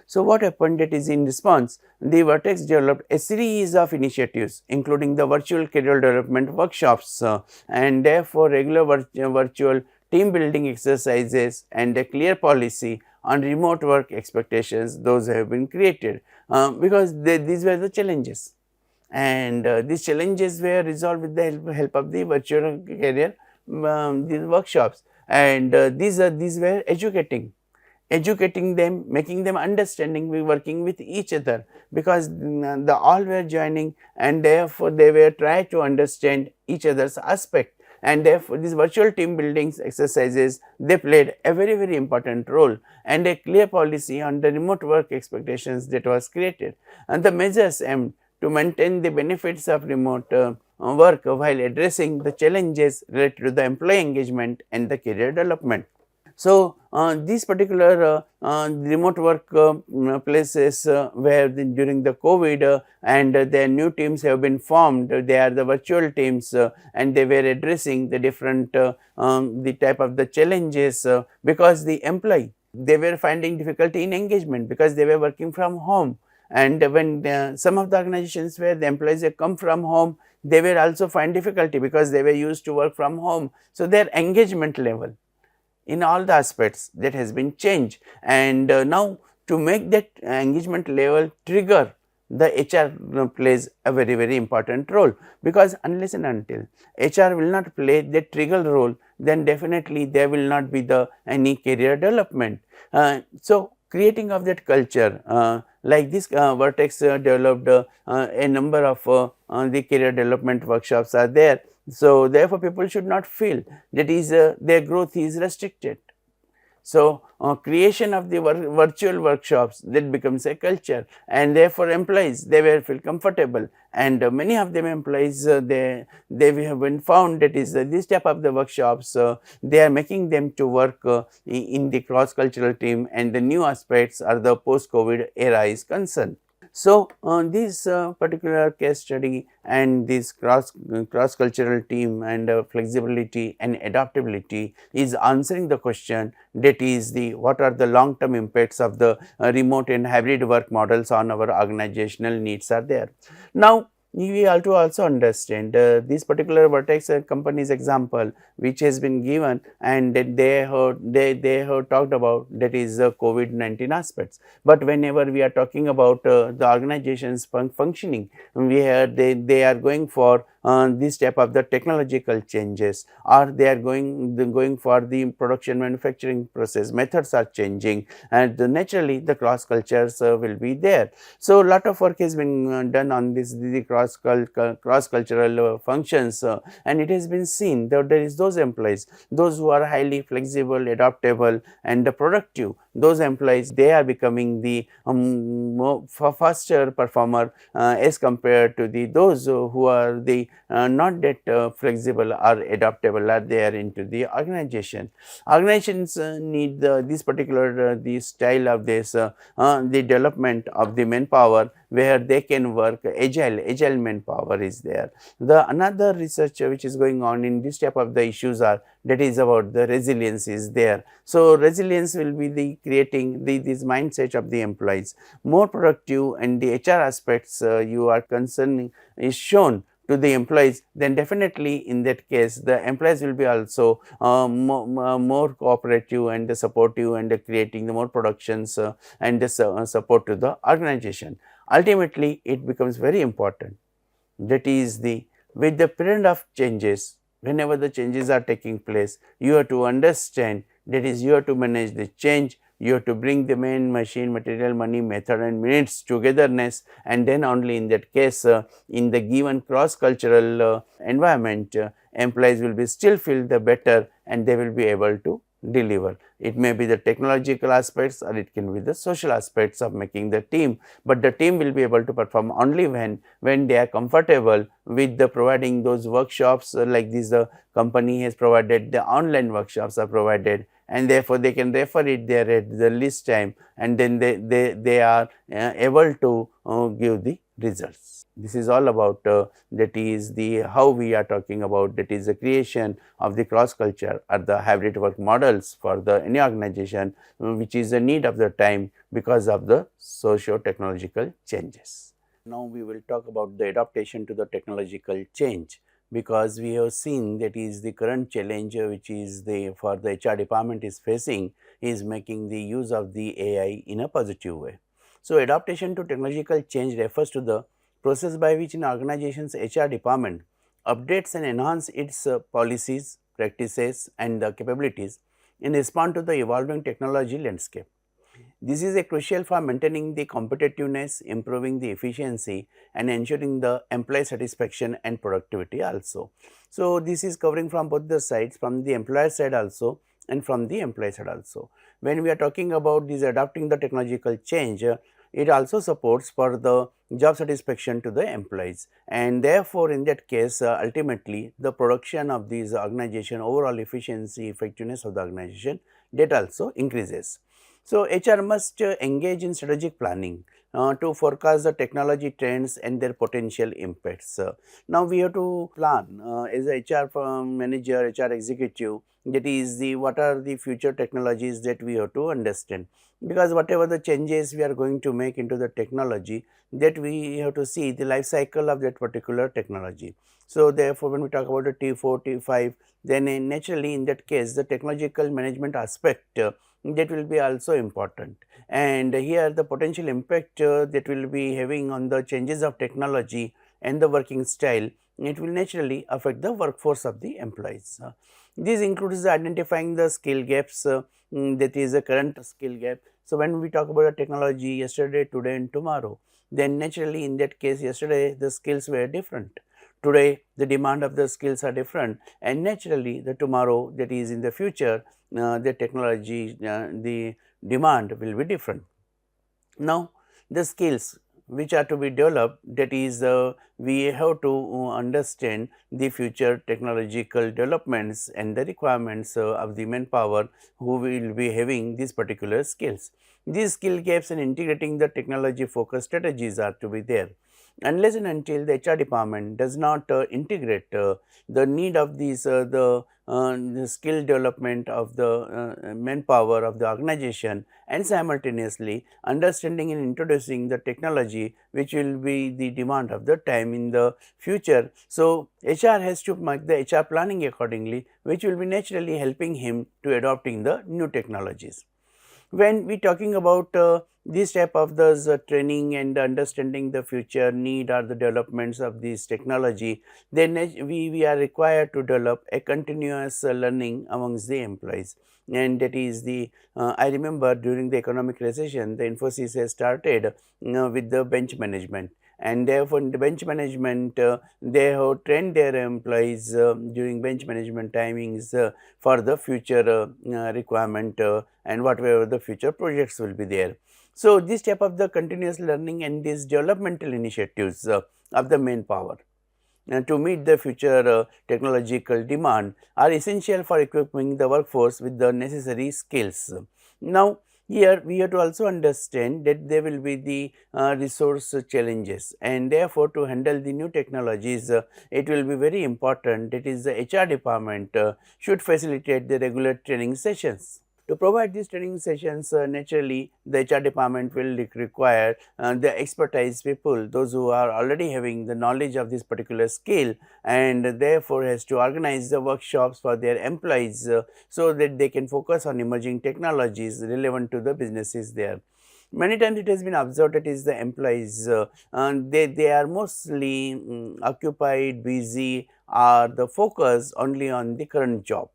So, what happened that is in response, the Vertex developed a series of initiatives including the virtual career development workshops and therefore regular virtual team building exercises and a clear policy on remote work expectations. Those have been created because these were the challenges, and these challenges were resolved with the help of the virtual career these workshops, and these were educating them, making them understanding, we working with each other, because the all were joining, and therefore they were trying to understand each other's aspect, and therefore these virtual team buildings exercises, they played a very important role, and a clear policy on the remote work expectations that was created, and the measures aimed to maintain the benefits of remote work while addressing the challenges related to the employee engagement and the career development. So, these particular remote work places where during the COVID and their new teams have been formed, they are the virtual teams and they were addressing the different the type of the challenges because the employee, they were finding difficulty in engagement because they were working from home, and when some of the organizations where the employees have come from home, they were also find difficulty because they were used to work from home. So, their engagement level in all the aspects that has been changed, and now to make that engagement level trigger, the HR plays a very important role, because unless and until HR will not play the trigger role, then definitely there will not be the any career development. So, creating of that culture like this Vertex developed a number of the career development workshops are there. So, therefore, people should not feel that is their growth is restricted. So, creation of the virtual workshops, that becomes a culture, and therefore, employees they will feel comfortable, and many of them employees they have been found that is this type of the workshops they are making them to work in the cross cultural team, and the new aspects are the post COVID era is concerned. So, this particular case study and this cross cultural team and flexibility and adaptability is answering the question, that is the what are the long term impacts of the remote and hybrid work models on our organizational needs are there. Now, we have to also understand this particular Vertex company's example which has been given, and that they have talked about, that is COVID-19 aspects. But whenever we are talking about the organizations functioning, we have they are going for this type of the technological changes, or they are going for the production manufacturing process, methods are changing, and naturally the cross cultures will be there. So, lot of work has been done on this the cross cultural functions, and it has been seen that there is those employees, those who are highly flexible, adaptable and productive, those employees, they are becoming the faster performer as compared to the those who are the not that flexible or adaptable, or they are into the organization. Organizations need this particular the style of this the development of the manpower, where they can work agile manpower is there. The another research which is going on in this type of the issues are, that is about the resilience is there. So, resilience will be the creating this mindset of the employees more productive, and the HR aspects you are concerning is shown to the employees, then definitely in that case the employees will be also more cooperative and supportive, and creating the more productions and the support to the organization. Ultimately, it becomes very important, that is the with the period of changes, whenever the changes are taking place, you have to understand, that is you have to manage the change, you have to bring the main machine, material, money, method and minutes togetherness, and then only in that case in the given cross cultural environment, employees will be still feel the better, and they will be able to deliver. It may be the technological aspects, or it can be the social aspects of making the team, but the team will be able to perform only when they are comfortable with the providing those workshops, like this the company has provided, the online workshops are provided, and therefore they can refer it there at the least time, and then they are able to give the results. This is all about that is the how we are talking about, that is the creation of the cross culture or the hybrid work models for the any organization, which is a need of the time because of the socio technological changes. Now, we will talk about the adaptation to the technological change, because we have seen that is the current challenge which is the for the HR department is facing, is making the use of the AI in a positive way. So, adaptation to technological change refers to the process by which an organization's HR department updates and enhance its policies, practices and capabilities in response to the evolving technology landscape. This is a crucial for maintaining the competitiveness, improving the efficiency and ensuring the employee satisfaction and productivity also. So, this is covering from both the sides, from the employer side also and from the employee side also. When we are talking about this adapting the technological change, it also supports for the job satisfaction to the employees, and therefore, in that case ultimately the production of these organization, overall efficiency, effectiveness of the organization, that also increases. So, HR must engage in strategic planning to forecast the technology trends and their potential impacts. Now, we have to plan as a HR manager, HR executive, that is the what are the future technologies that we have to understand, because whatever the changes we are going to make into the technology, that we have to see the life cycle of that particular technology. So, therefore, when we talk about the T4, T5, then naturally in that case the technological management aspect that will be also important, and here the potential impact that will be having on the changes of technology and the working style, it will naturally affect the workforce of the employees. This includes identifying the skill gaps, that is a current skill gap. So, when we talk about the technology yesterday, today and tomorrow, then naturally in that case yesterday the skills were different. Today the demand of the skills are different, and naturally the tomorrow, that is in the future, the technology, the demand will be different. Now, the skills which are to be developed, that is we have to understand the future technological developments and the requirements of the manpower who will be having these particular skills. These skill gaps and integrating the technology focused strategies are to be there. Unless and until the HR department does not integrate the need of these the skill development of the manpower of the organization, and simultaneously understanding and introducing the technology which will be the demand of the time in the future. So, HR has to make the HR planning accordingly, which will be naturally helping him to adopting the new technologies. When we talking about this type of those training and understanding the future need or the developments of this technology, then we are required to develop a continuous learning amongst the employees, and that is the I remember during the economic recession the Infosys has started with the bench management, and therefore in the bench management they have trained their employees during bench management timings for the future requirement and whatever the future projects will be there. So, this type of the continuous learning and these developmental initiatives of the manpower to meet the future technological demand are essential for equipping the workforce with the necessary skills. Now, here we have to also understand that there will be the resource challenges, and therefore, to handle the new technologies it will be very important that is the HR department should facilitate the regular training sessions. To provide these training sessions, naturally the HR department will require the expertise people, those who are already having the knowledge of this particular skill, and therefore has to organize the workshops for their employees so that they can focus on emerging technologies relevant to the businesses there. Many times it has been observed that is the employees they are mostly occupied, busy, or the focus only on the current job,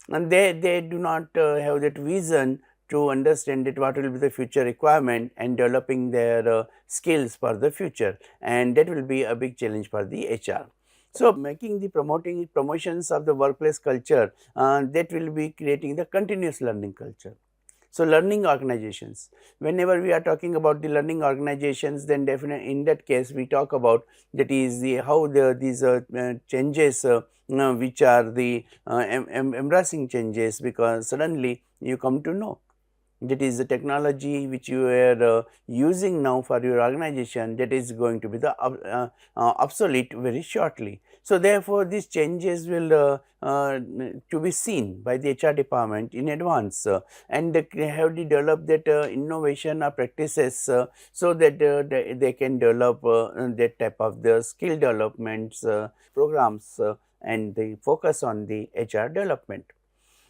and they do not have that vision to understand that what will be the future requirement and developing their skills for the future, and that will be a big challenge for the HR. So, making the promotions of the workplace culture that will be creating the continuous learning culture. So, learning organizations, whenever we are talking about the learning organizations, then definitely in that case we talk about that is the how these changes which are the embracing changes, because suddenly you come to know that is the technology which you are using now for your organization, that is going to be the obsolete very shortly. So, therefore, these changes will to be seen by the HR department in advance and they have to develop that innovation or practices so that they can develop that type of the skill developments programs and they focus on the HR development.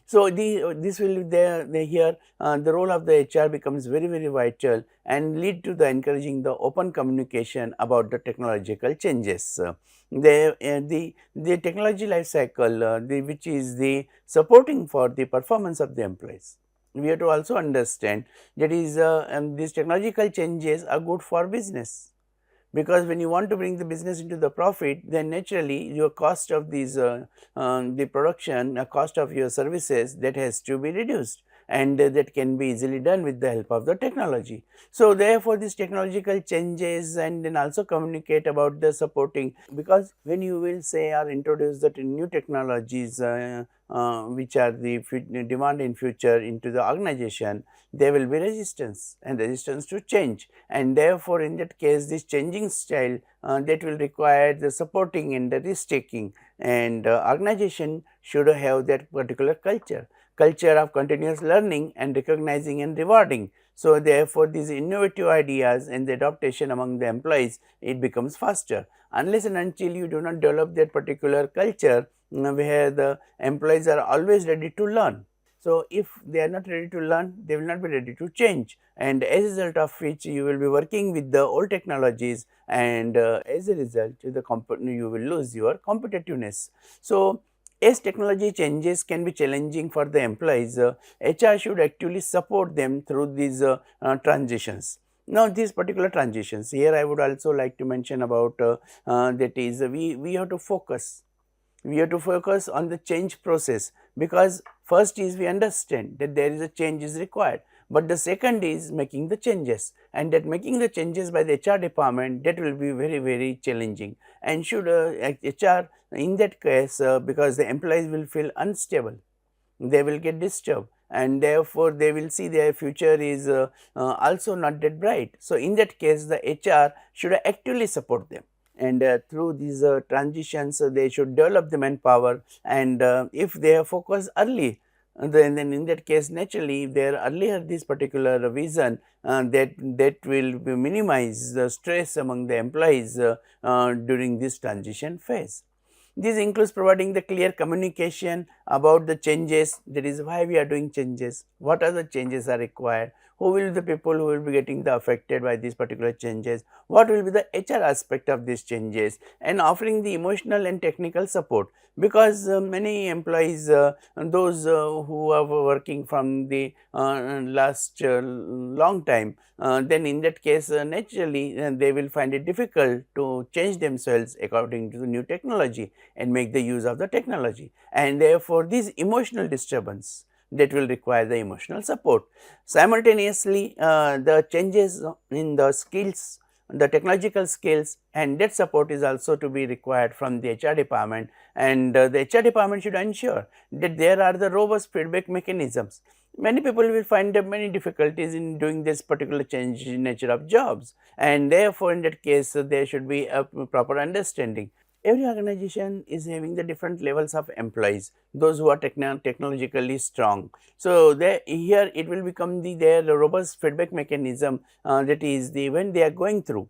So, this will the here the role of the HR becomes very vital and lead to the encouraging the open communication about the technological changes. The technology life cycle which is the supporting for the performance of the employees. We have to also understand that is these technological changes are good for business, because when you want to bring the business into the profit, then naturally your cost of these the production cost of your services, that has to be reduced, and that can be easily done with the help of the technology. So, therefore, these technological changes and then also communicate about the supporting, because when you will say or introduce that new technologies which are the demand in future into the organization, there will be resistance and resistance to change, and therefore, in that case this changing style that will require the supporting and the risk taking, and organization should have that particular culture of continuous learning and recognizing and rewarding. So, therefore, these innovative ideas and the adaptation among the employees, it becomes faster. Unless and until you do not develop that particular culture where the employees are always ready to learn. So, if they are not ready to learn, they will not be ready to change, and as a result of which you will be working with the old technologies, and as a result the company you will lose your competitiveness. So, as technology changes can be challenging for the employees, HR should actually support them through these transitions. Now, these particular transitions, here I would also like to mention about that is we have to focus. We have to focus on the change process, because first is we understand that there is a change is required, but the second is making the changes, and that making the changes by the HR department, that will be very challenging, and should HR in that case because the employees will feel unstable, they will get disturbed, and therefore, they will see their future is also not that bright. So, in that case the HR should actively support them, and through these transitions they should develop the manpower, and if they have focused early, then in that case naturally if they are earlier this particular vision that will minimize the stress among the employees during this transition phase. This includes providing the clear communication about the changes, that is why we are doing changes, what are the changes are required, who will be the people who will be getting the affected by these particular changes, what will be the HR aspect of these changes, and offering the emotional and technical support, because many employees, those who are working from the last long time, then in that case naturally they will find it difficult to change themselves according to the new technology and make the use of the technology, and therefore this emotional disturbance that will require the emotional support. Simultaneously, the changes in the skills, the technological skills, and that support is also to be required from the HR department, and the HR department should ensure that there are the robust feedback mechanisms. Many people will find many difficulties in doing this particular change in nature of jobs, and therefore in that case there should be a proper understanding. Every organization is having the different levels of employees, those who are technologically strong. So here it will become their robust feedback mechanism, that is when they are going through,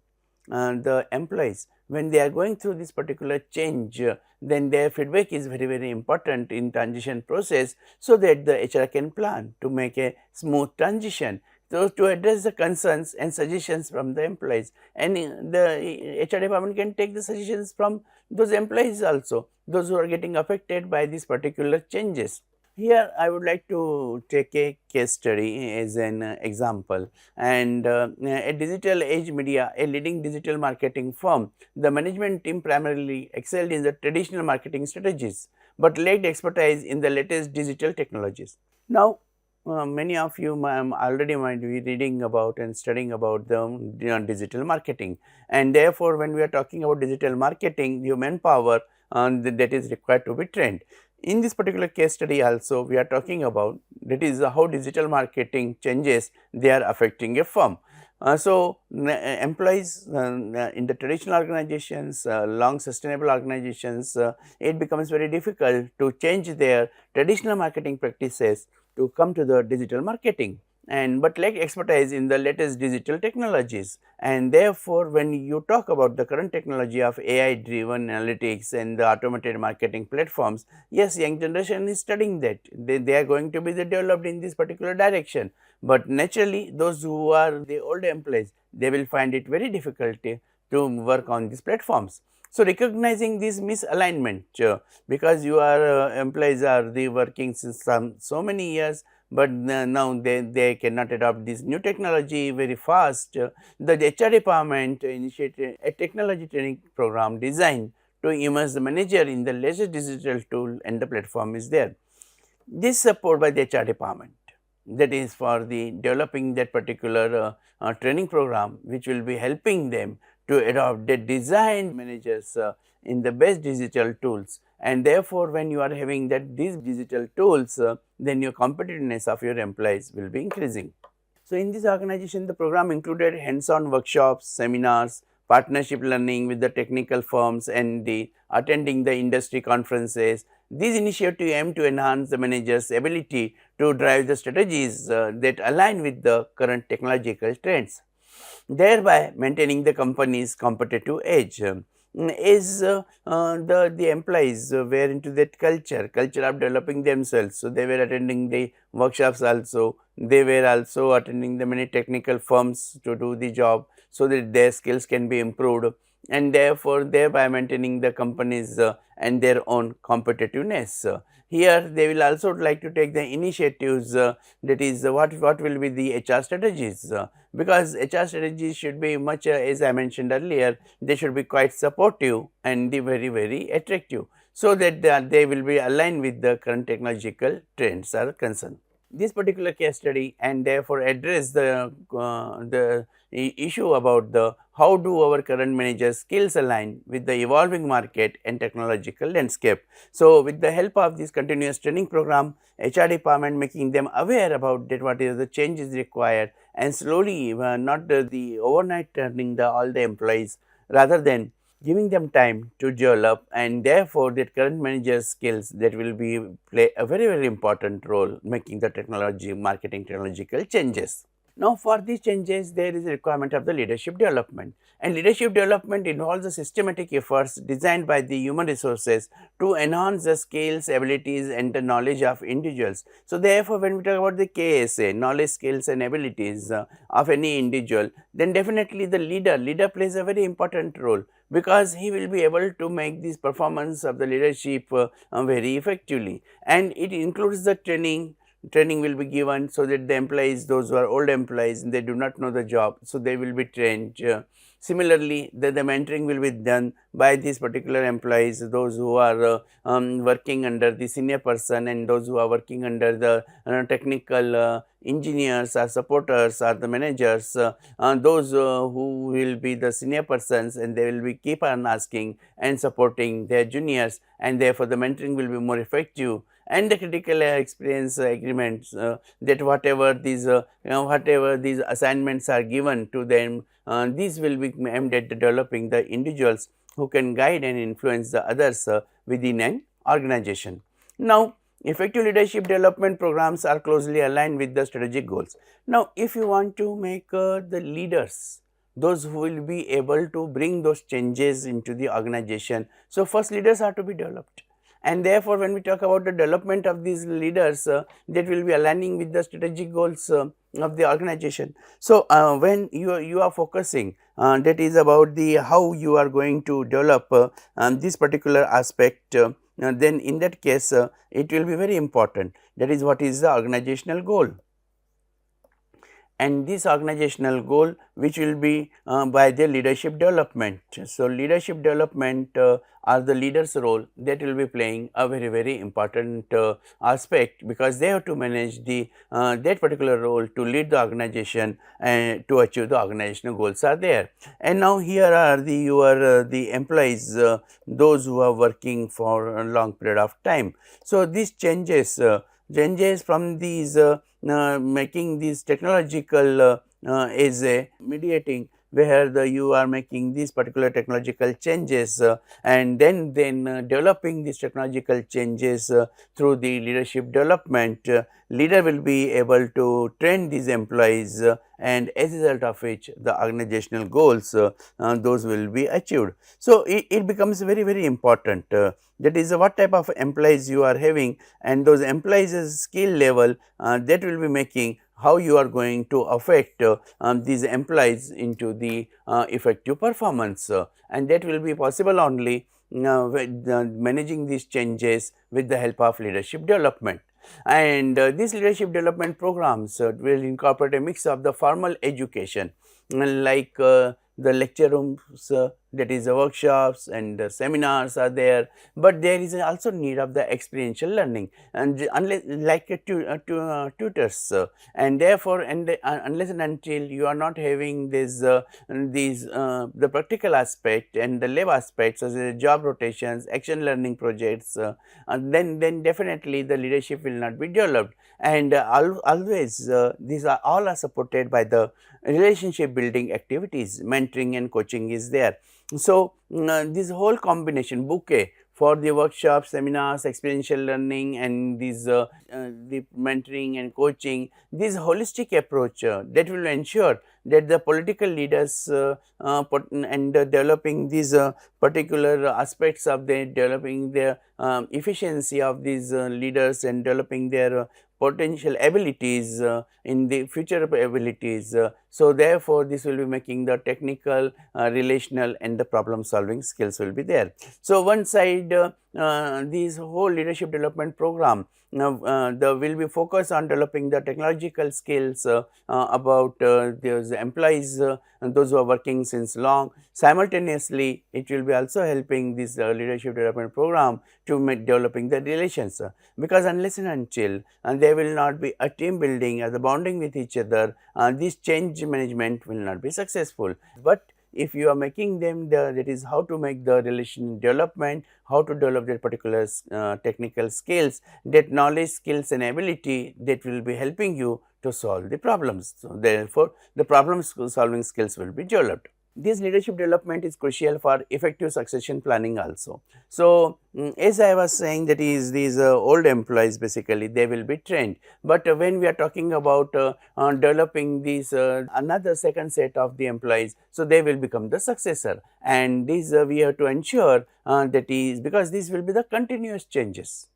the employees when they are going through this particular change, then their feedback is very important in transition process, so that the HR can plan to make a smooth transition. So, to address the concerns and suggestions from the employees, and the HR department can take the suggestions from those employees also, those who are getting affected by these particular changes. Here I would like to take a case study as an example, and a digital age media, a leading digital marketing firm, the management team primarily excelled in the traditional marketing strategies, but lacked expertise in the latest digital technologies. Now, many of you already might be reading about and studying about the digital marketing, and therefore, when we are talking about digital marketing, human power that is required to be trained. In this particular case study also, we are talking about that is how digital marketing changes they are affecting a firm. Employees in the traditional organizations, long sustainable organizations, it becomes very difficult to change their traditional marketing practices to come to the digital marketing, and but lack expertise in the latest digital technologies, and therefore when you talk about the current technology of AI driven analytics and the automated marketing platforms, yes, young generation is studying that, they are going to be developed in this particular direction, but naturally those who are the old employees, they will find it very difficult to work on these platforms. So, recognizing this misalignment, because your employees are the working since so many years, but now they cannot adopt this new technology very fast. The HR department initiated a technology training program designed to immerse the manager in the latest digital tool, and the platform is there. This support by the HR department, that is for the developing that particular training program, which will be helping them to adopt the design managers in the best digital tools, and therefore when you are having that these digital tools, then your competitiveness of your employees will be increasing. So, in this organization, the program included hands-on workshops, seminars, partnership learning with the technical firms, and the attending the industry conferences. These initiatives aim to enhance the manager's ability to drive the strategies that align with the current technological trends, thereby maintaining the company's competitive edge. As the employees were into that culture of developing themselves, so they were attending the workshops also, they were also attending the many technical firms to do the job, so that their skills can be improved, and therefore thereby maintaining the companies and their own competitiveness. Here they will also like to take the initiatives, that is what will be the HR strategies, because HR strategies should be much as I mentioned earlier, they should be quite supportive and very attractive, so that they will be aligned with the current technological trends are concerned. This particular case study and therefore address the issue about the how do our current managers skills align with the evolving market and technological landscape. So, with the help of this continuous training program, HR department making them aware about that what is the changes required, and slowly not the overnight turning all the employees, rather than giving them time to develop, and therefore that current manager's skills that will be play a very important role making the technology marketing technological changes. Now, for these changes there is a requirement of the leadership development, and leadership development involves the systematic efforts designed by the human resources to enhance the skills, abilities and the knowledge of individuals. So, therefore, when we talk about the KSA, knowledge, skills and abilities of any individual, then definitely the leader plays a very important role, because he will be able to make this performance of the leadership very effectively, and it includes the training will be given, so that the employees, those who are old employees, they do not know the job, so they will be trained. Similarly, the mentoring will be done by these particular employees, those who are working under the senior person and those who are working under the technical engineers or supporters or the managers, those who will be the senior persons, and they will be keep on asking and supporting their juniors, and therefore the mentoring will be more effective. And the critical experience agreements, that whatever these assignments are given to them, these will be aimed at developing the individuals who can guide and influence the others within an organization. Now, effective leadership development programs are closely aligned with the strategic goals. Now, if you want to make the leaders, those who will be able to bring those changes into the organization, so first leaders are to be developed, and therefore, when we talk about the development of these leaders, that will be aligning with the strategic goals of the organization. So, when you are focusing, that is about the how you are going to develop this particular aspect, then in that case it will be very important, that is what is the organizational goal, and this organizational goal which will be by the leadership development. So, leadership development or the leaders role, that will be playing a very important aspect, because they have to manage the that particular role to lead the organization and to achieve the organizational goals are there. And now, here are the your the employees, those who are working for a long period of time. So, these changes from these making these technological is a mediating, where you are making these particular technological changes and then developing these technological changes through the leadership development. Leader will be able to train these employees and as a result of which the organizational goals those will be achieved. So, it becomes very important, that is what type of employees you are having, and those employees skill level, that will be making how you are going to affect these employees into the effective performance, and that will be possible only with managing these changes with the help of leadership development. And these leadership development programs will incorporate a mix of the formal education, like the lecture rooms, that is the workshops and the seminars are there, but there is also need of the experiential learning, and unless like tutors, and therefore, unless and until you are not having this these the practical aspect and the lab aspects, such as job rotations, action learning projects, then definitely the leadership will not be developed, and always these are all are supported by the relationship building activities, mentoring and coaching is there. So, this whole combination bouquet for the workshops, seminars, experiential learning and these the mentoring and coaching, this holistic approach that will ensure that the political leaders and developing these particular aspects of the developing their efficiency of these leaders and developing their potential abilities in the future abilities. So, therefore, this will be making the technical, relational and the problem solving skills will be there. So, one side this whole leadership development program now will be focused on developing the technological skills about those employees and those who are working since long. Simultaneously, it will be also helping this leadership development program to make developing the relations, because unless and until there will not be a team building or the bonding with each other, this change management will not be successful. But if you are making them that is how to make the relation development, how to develop that particular technical skills, that knowledge, skills and ability, that will be helping you to solve the problems. So, therefore, the problem solving skills will be developed. This leadership development is crucial for effective succession planning also. So, as I was saying, that is these old employees, basically they will be trained, but when we are talking about developing these another second set of the employees, so they will become the successor, and this we have to ensure that is because these will be the continuous changes.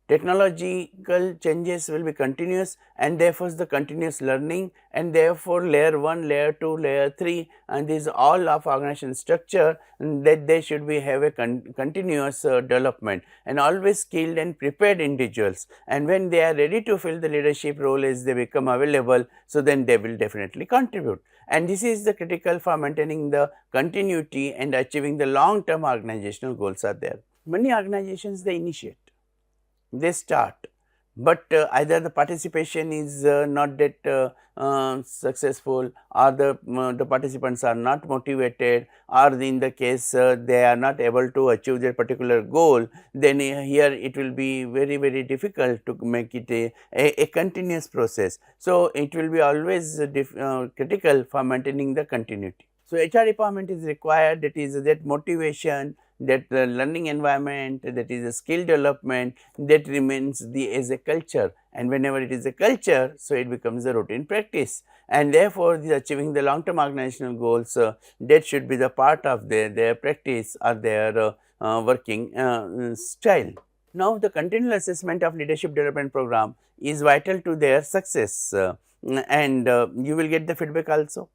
Technological changes will be continuous, and therefore the continuous learning, and therefore layer 1, layer 2, layer 3, and these all of organization structure, that they should be have a continuous development, and always skilled and prepared individuals, and when they are ready to fill the leadership role as they become available, so then they will definitely contribute, and this is the critical for maintaining the continuity and achieving the long term organizational goals are there. Many organizations they initiate, they start, but either the participation is not that successful, or the participants are not motivated, or in the case they are not able to achieve their particular goal, then here it will be very difficult to make it a continuous process. So, it will be always critical for maintaining the continuity. So, HR empowerment is required, that is that motivation, that learning environment, that is a skill development, that remains as a culture, and whenever it is a culture, so it becomes a routine practice, and therefore the achieving the long term organizational goals, that should be the part of their practice or their working style. Now, the continual assessment of leadership development program is vital to their success, and you will get the feedback also,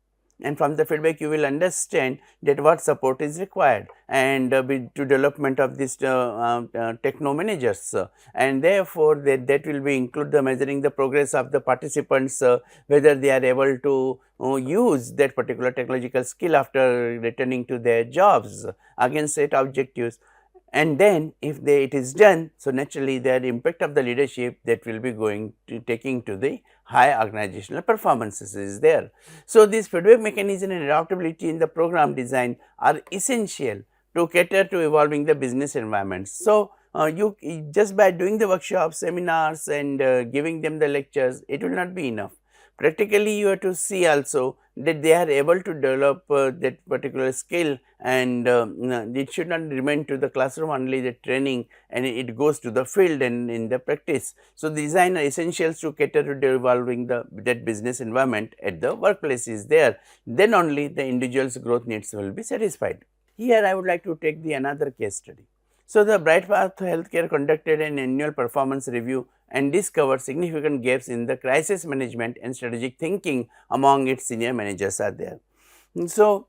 and from the feedback you will understand that what support is required, and to development of this techno managers, and therefore that will be include the measuring the progress of the participants, whether they are able to use that particular technological skill after returning to their jobs against set objectives, and then if it is done, so naturally their impact of the leadership that will be going to taking to the high organizational performances is there. So, this feedback mechanism and adaptability in the program design are essential to cater to evolving the business environments. So, you just by doing the workshops, seminars, and giving them the lectures, it will not be enough. Practically you have to see also that they are able to develop that particular skill, and it should not remain to the classroom only the training, and it goes to the field and in the practice. So, design are essentials to cater to evolving that business environment at the workplace is there, then only the individual's growth needs will be satisfied. Here I would like to take the another case study. So, the Bright Path Healthcare conducted an annual performance review and discovered significant gaps in the crisis management and strategic thinking among its senior managers are there. So,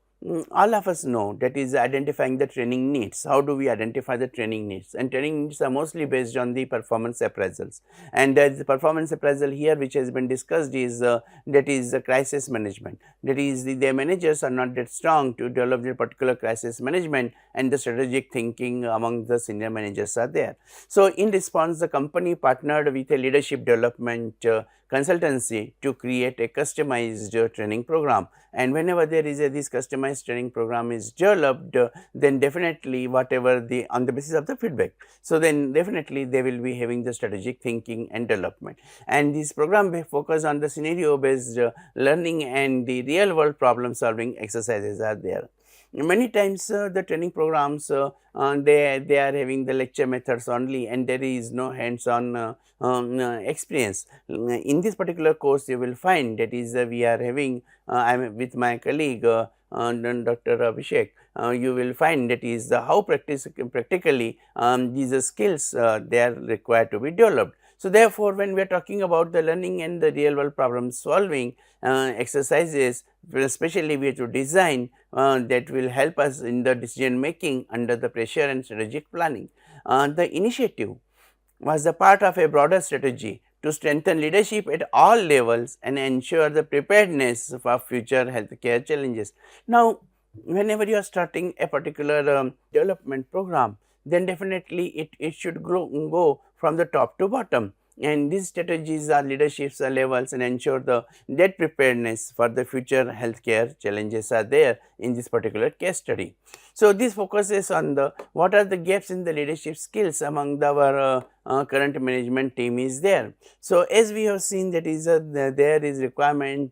all of us know that is identifying the training needs. How do we identify the training needs? And training needs are mostly based on the performance appraisals, and the performance appraisal here which has been discussed is that is the crisis management, that is their managers are not that strong to develop their particular crisis management, and the strategic thinking among the senior managers are there. So, in response the company partnered with a leadership development consultancy to create a customized training program, and whenever there is this customized training program is developed, then definitely whatever the on the basis of the feedback. So, then definitely they will be having the strategic thinking and development, and this program may focus on the scenario based learning, and the real world problem solving exercises are there. Many times the training programs they are having the lecture methods only, and there is no hands on experience. In this particular course you will find that is we are having I am with my colleague Dr. Abhishek, you will find that is how practically these skills they are required to be developed. So, therefore, when we are talking about the learning and the real world problem solving exercises, especially we have to design that will help us in the decision making under the pressure and strategic planning. The initiative was the part of a broader strategy to strengthen leadership at all levels and ensure the preparedness for future healthcare challenges. Now, whenever you are starting a particular development program, then definitely it should go from the top to bottom, and these strategies are leadership levels and ensure the that preparedness for the future healthcare challenges are there in this particular case study. So, this focuses on the what are the gaps in the leadership skills among our current management team is there. So, as we have seen that is there is requirement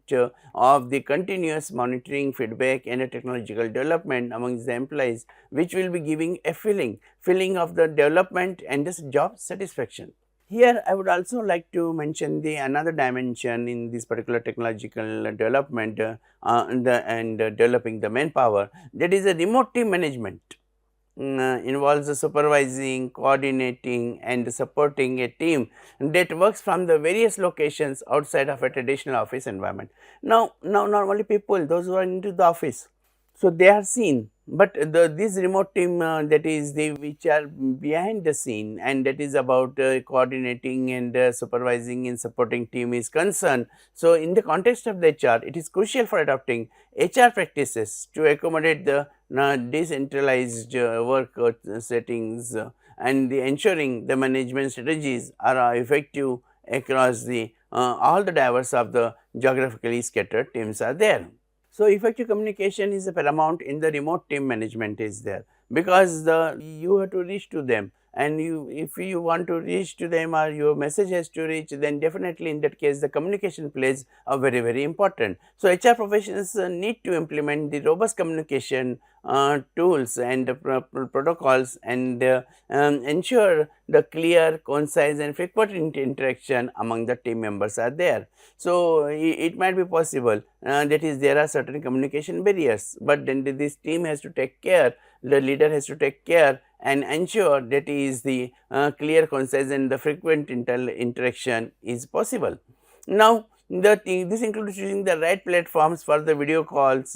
of the continuous monitoring, feedback and a technological development among the employees, which will be giving a feeling of the development and this job satisfaction. Here I would also like to mention the another dimension in this particular technological development developing the manpower, that is a remote team management. Involves the supervising, coordinating and supporting a team that works from the various locations outside of a traditional office environment. Now normally people those who are into the office, so they are seen, but this remote team that is the which are behind the scene and that is about coordinating and supervising and supporting team is concerned. So, in the context of the HR, it is crucial for adopting HR practices to accommodate the decentralized work settings and ensuring the management strategies are effective across the all the diverse of the geographically scattered teams are there. So, effective communication is paramount in the remote team management is there, because you have to reach to them, and if you want to reach to them or your message has to reach, then definitely in that case the communication plays a very important. So, HR professionals need to implement the robust communication tools and protocols and ensure the clear, concise and frequent interaction among the team members are there. So, it might be possible that is there are certain communication barriers, but then this team has to take care, the leader has to take care and ensure that is the clear, concise and the frequent interaction is possible. Now, this includes using the right platforms for the video calls.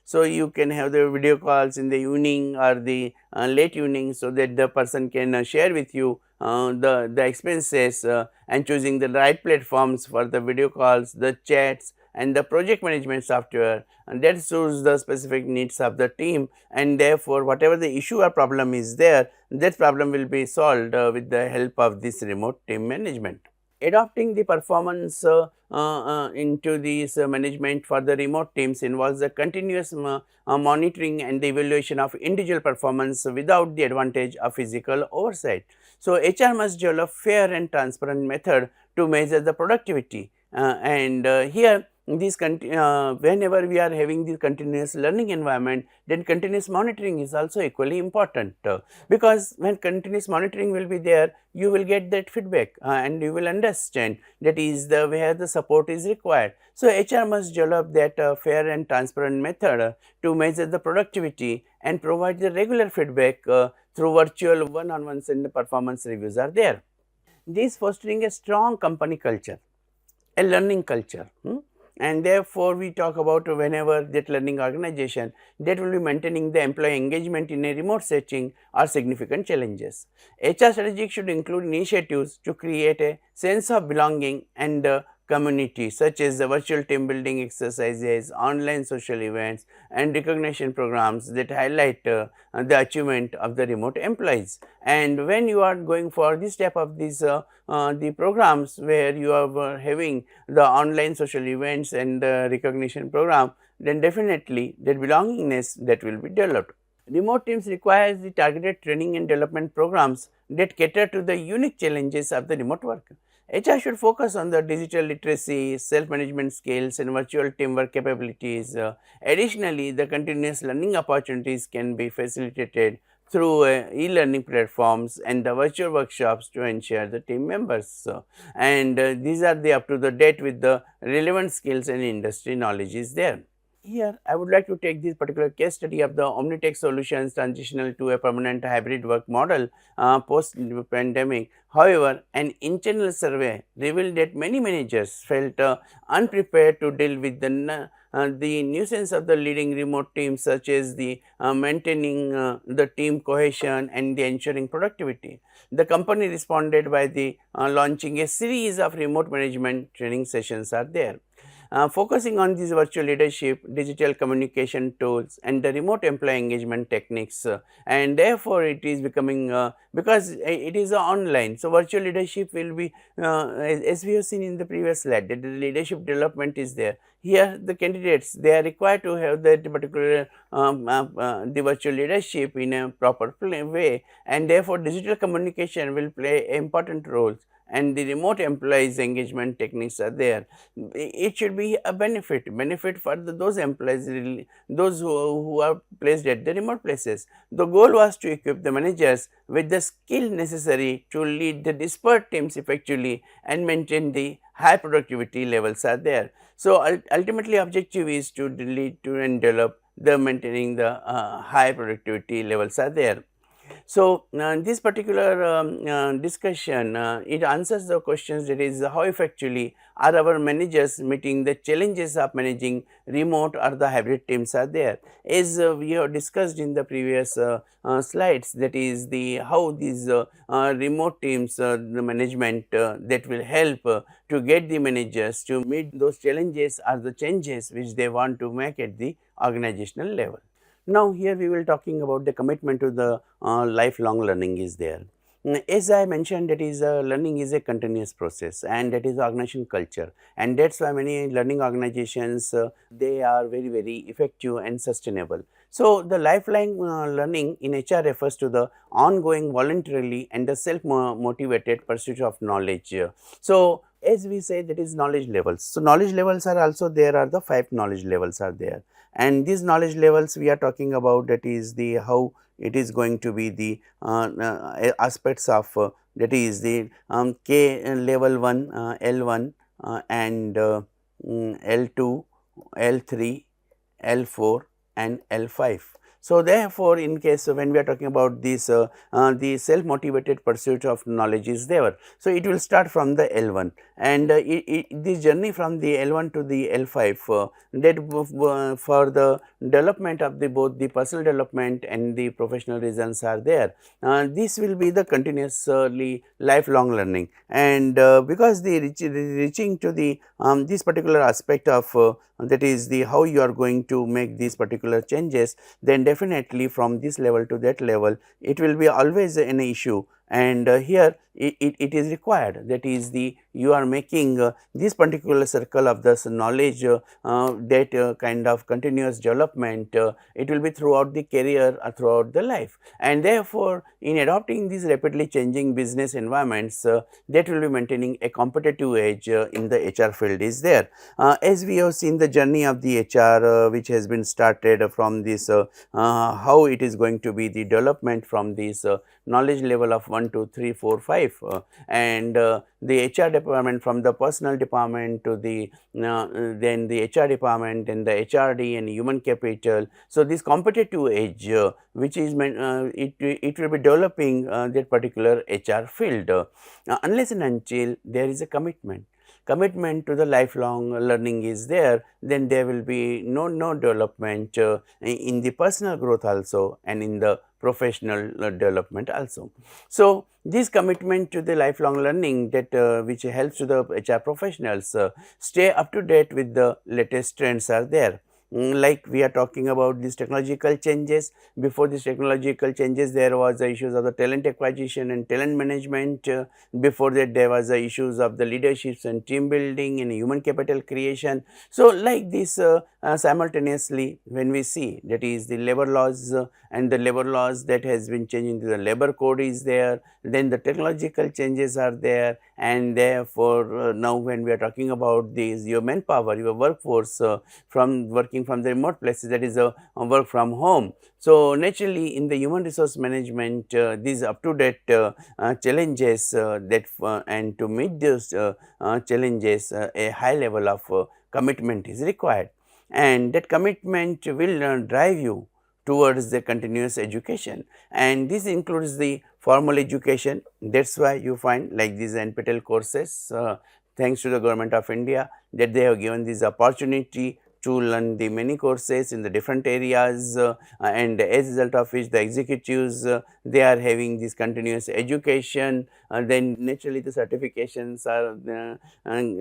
So, you can have the video calls in the evening or the late evening, so that the person can share with you the expenses and choosing the right platforms for the video calls, the chats and the project management software, and that suits the specific needs of the team, and therefore, whatever the issue or problem is there, that problem will be solved with the help of this remote team management. Adopting the performance into this management for the remote teams involves the continuous monitoring and the evaluation of individual performance without the advantage of physical oversight. So, HR must develop fair and transparent method to measure the productivity here this whenever we are having this continuous learning environment, then continuous monitoring is also equally important because when continuous monitoring will be there, you will get that feedback and you will understand that is the where the support is required. So, HR must develop that fair and transparent method to measure the productivity and provide the regular feedback through virtual one-on-ones and the performance reviews are there. This fostering a strong company culture, a learning culture. And therefore, we talk about whenever that learning organization that will be maintaining the employee engagement in a remote setting are significant challenges. HR strategy should include initiatives to create a sense of belonging and community, such as the virtual team building exercises, online social events and recognition programs that highlight the achievement of the remote employees. And when you are going for this type of the programs where you are having the online social events and the recognition program, then definitely that belongingness that will be developed. Remote teams requires the targeted training and development programs that cater to the unique challenges of the remote work. HR should focus on the digital literacy, self-management skills and virtual teamwork capabilities. Additionally, the continuous learning opportunities can be facilitated through e-learning platforms and the virtual workshops to ensure the team members. These are the up to the date with the relevant skills and industry knowledge is there. Here, I would like to take this particular case study of the Omnitech Solutions transitional to a permanent hybrid work model post-pandemic. However, an internal survey revealed that many managers felt unprepared to deal with the nuisance of the leading remote teams, such as the maintaining the team cohesion and the ensuring productivity. The company responded by the launching a series of remote management training sessions are there. focusing on this virtual leadership, digital communication tools and the remote employee engagement techniques, and therefore it is becoming because it is online. So, virtual leadership will be as we have seen in the previous slide, that the leadership development is there. Here the candidates, they are required to have that particular the virtual leadership in a proper way, and therefore digital communication will play important roles, and the remote employees engagement techniques are there. It should be a benefit for those employees, those who are placed at the remote places. The goal was to equip the managers with the skill necessary to lead the disparate teams effectively and maintain the high productivity levels are there. So, ultimately objective is to lead to and develop the maintaining the high productivity levels are there. So, this particular discussion, it answers the questions, that is how effectively are our managers meeting the challenges of managing remote or the hybrid teams are there. As we have discussed in the previous slides, that is the how these remote teams, the management that will help to get the managers to meet those challenges or the changes which they want to make at the organizational level. Now, here we will talking about the commitment to the lifelong learning is there. As I mentioned, that is learning is a continuous process, and that is organization culture, and that is why many learning organizations they are very effective and sustainable. So, the lifelong learning in HR refers to the ongoing voluntarily and the self motivated pursuit of knowledge. So, as we say, that is knowledge levels. So, knowledge levels are also there, are the 5 knowledge levels are there, and these knowledge levels we are talking about, that is the how it is going to be the aspects of that is the K level 1, L1 and L2, L3, L4 and L5. So, therefore, in case when we are talking about this the self motivated pursuit of knowledge is there. So, it will start from the L1, and this journey from the L1 to the L5 that for the development of the both the personal development and the professional reasons are there. This will be the continuously lifelong learning, and because the reaching to the this particular aspect of that is the how you are going to make these particular changes, then definitely from this level to that level it will be always an issue, and here it is required, that is the you are making this particular circle of this knowledge that kind of continuous development, it will be throughout the career or throughout the life, and therefore, in adopting these rapidly changing business environments that will be maintaining a competitive edge in the HR field is there. As we have seen the journey of the HR which has been started from this how it is going to be the development from this knowledge level of 1, 2, 3, 4, 5 and the HR department, from the personal department to the then the HR department and the HRD and human capital. So, this competitive edge which is it will be developing that particular HR field unless and until there is a commitment to the lifelong learning is there, then there will be no development in the personal growth also and in the professional development also. So, this commitment to the lifelong learning that which helps to the HR professionals stay up to date with the latest trends are there. Like we are talking about these technological changes. Before these technological changes, there was the issues of the talent acquisition and talent management. Before that, there was the issues of the leaderships and team building and human capital creation. So, like this simultaneously, when we see, that is the labor laws and the labor laws that has been changing, the labor code is there, then the technological changes are there, and therefore, now when we are talking about these your manpower, your workforce from working from the remote places, that is a work from home. So, naturally in the human resource management these up to date challenges that and to meet those challenges a high level of commitment is required, and that commitment will drive you towards the continuous education, and this includes the formal education. That is why you find like these NPTEL courses thanks to the government of India, that they have given this opportunity to learn the many courses in the different areas, and as a result of which the executives they are having this continuous education, then naturally the certifications are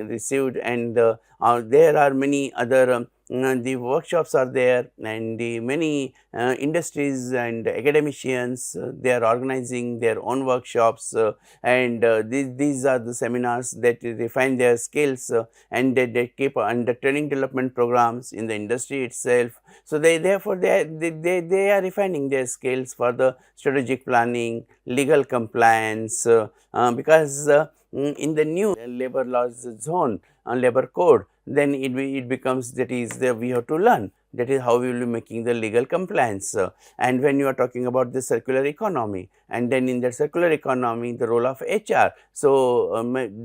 received, and there are many other the workshops are there, and the many industries and academicians they are organizing their own workshops, and these are the seminars that refine their skills, and they keep under training development programs in the industry itself. So, therefore, they are refining their skills for the strategic planning, legal compliance, because in the new labor laws zone, labor code, then it becomes that is we have to learn, that is how we will be making the legal compliance. And when you are talking about the circular economy, and then in the circular economy the role of HR. So,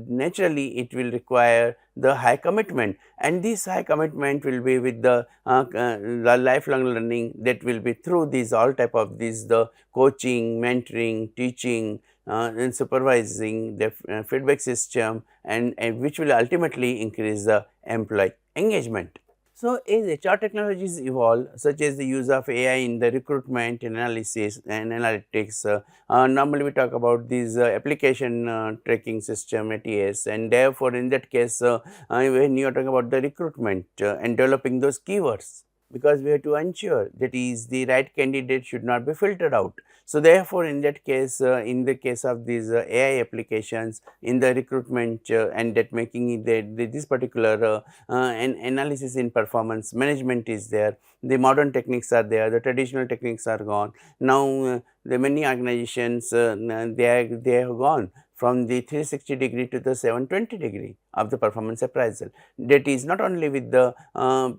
naturally it will require the high commitment, and this high commitment will be with the lifelong learning, that will be through these all type of these the coaching, mentoring, teaching, and supervising the feedback system, and which will ultimately increase the employee engagement. So, as HR technologies evolve, such as the use of AI in the recruitment, analysis and analytics, normally we talk about these application tracking system ATS, and therefore, in that case when you are talking about the recruitment and developing those keywords, because we have to ensure that is the right candidate should not be filtered out. So, therefore, in that case in the case of these AI applications in the recruitment and that making it this particular analysis in performance management is there, the modern techniques are there, the traditional techniques are gone. Now, the many organizations they have gone from the 360-degree to the 720-degree of the performance appraisal. That is not only with the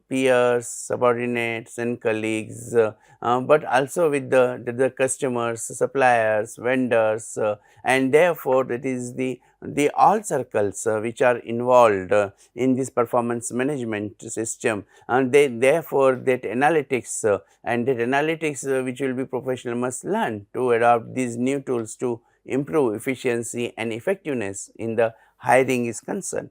peers, subordinates and colleagues, but also with the customers, suppliers, vendors, and therefore, that is the all circles which are involved in this performance management system, and therefore, that analytics and that analytics which will be professional must learn to adopt these new tools to improve efficiency and effectiveness in the hiring is concerned.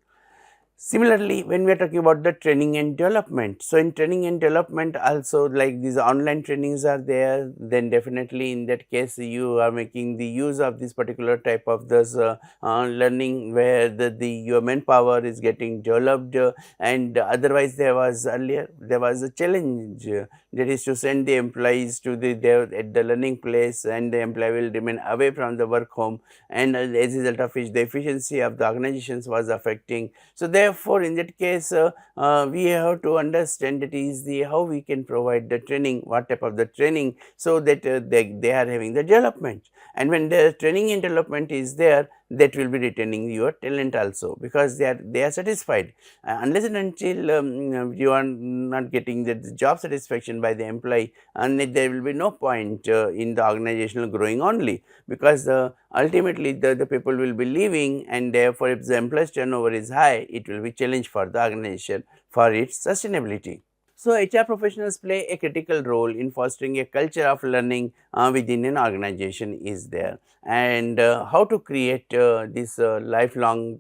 Similarly, when we are talking about the training and development, so in training and development also, like these online trainings are there, then definitely in that case you are making the use of this particular type of this learning, where the your manpower is getting developed, and otherwise there was a challenge, that is to send the employees to there at the learning place, and the employee will remain away from the work home, and as a result of which the efficiency of the organizations was affecting. So, therefore, in that case we have to understand that is the how we can provide the training, what type of the training, so that they are having the development, and when the training and development is there, that will be retaining your talent also, because they are satisfied. Unless and until you are not getting the job satisfaction by the employee, and there will be no point in the organizational growing only, because ultimately the people will be leaving, and therefore, if the employees turnover is high, it will be challenge for the organization for its sustainability. So, HR professionals play a critical role in fostering a culture of learning within an organization is there, and how to create this lifelong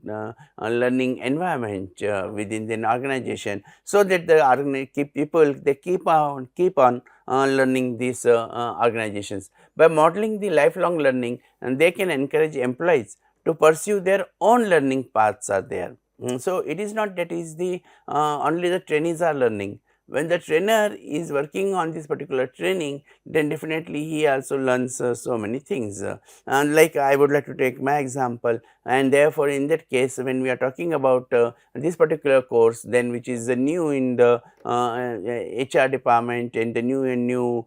learning environment within the organization, so that the people they keep on learning these organizations. By modeling the lifelong learning, and they can encourage employees to pursue their own learning paths are there. So, it is not that is the only the trainees are learning. When the trainer is working on this particular training, then definitely he also learns so many things. And like I would like to take my example, and therefore, in that case when we are talking about this particular course, then which is new in the HR department, and the new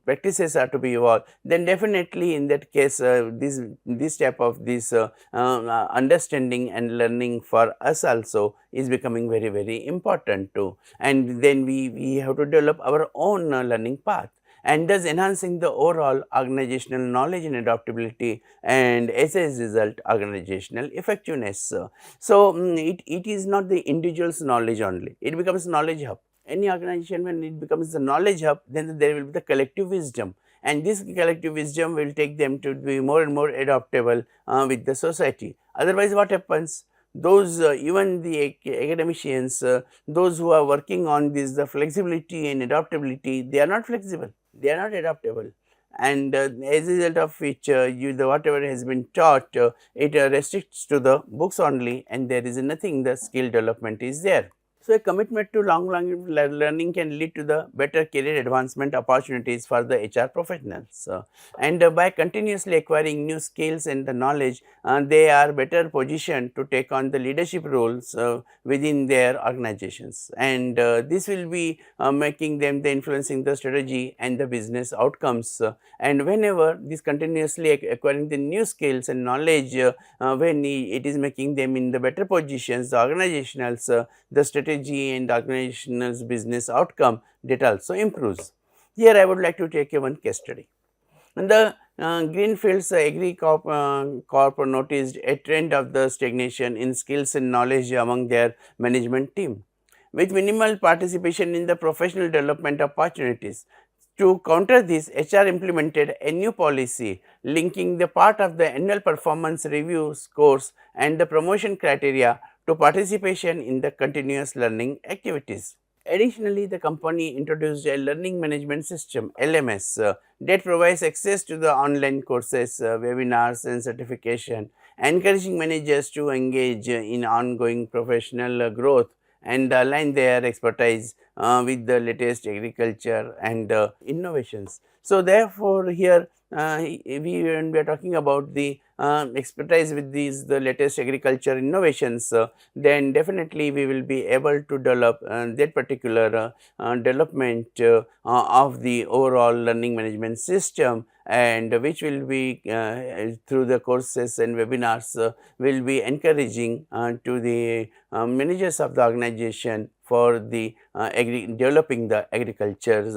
practices are to be evolved, then definitely in that case this type of this understanding and learning for us also is becoming very important too, and then we have to develop our own learning path, and thus enhancing the overall organizational knowledge and adaptability, and as a result organizational effectiveness. So, it is not the individual's knowledge only, it becomes knowledge hub. Any organization, when it becomes the knowledge hub, then there will be the collective wisdom, and this collective wisdom will take them to be more and more adaptable with the society. Otherwise, what happens? those even the academicians, those who are working on this, the flexibility and adaptability, they are not flexible, they are not adaptable, and as a result of which you the whatever has been taught, it restricts to the books only, and there is nothing the skill development is there. So, a commitment to long learning can lead to the better career advancement opportunities for the HR professionals, and by continuously acquiring new skills and the knowledge, they are better positioned to take on the leadership roles within their organizations, and this will be making them the influencing the strategy and the business outcomes, and whenever this continuously acquiring the new skills and knowledge, when it is making them in the better positions, the organizationals, the strategy and organizational business outcome, that also improves. Here I would like to take a one case study. And the Greenfields Corp noticed a trend of the stagnation in skills and knowledge among their management team, with minimal participation in the professional development opportunities. To counter this, HR implemented a new policy linking the part of the annual performance review scores and the promotion criteria to participation in the continuous learning activities. Additionally, the company introduced a learning management system LMS that provides access to the online courses, webinars and certification, encouraging managers to engage in ongoing professional growth and align their expertise with the latest agriculture and innovations. So, therefore, here when we are talking about the expertise with these the latest agriculture innovations, then definitely we will be able to develop that particular development of the overall learning management system, and which will be through the courses and webinars will be encouraging to the managers of the organization for the developing the agriculture's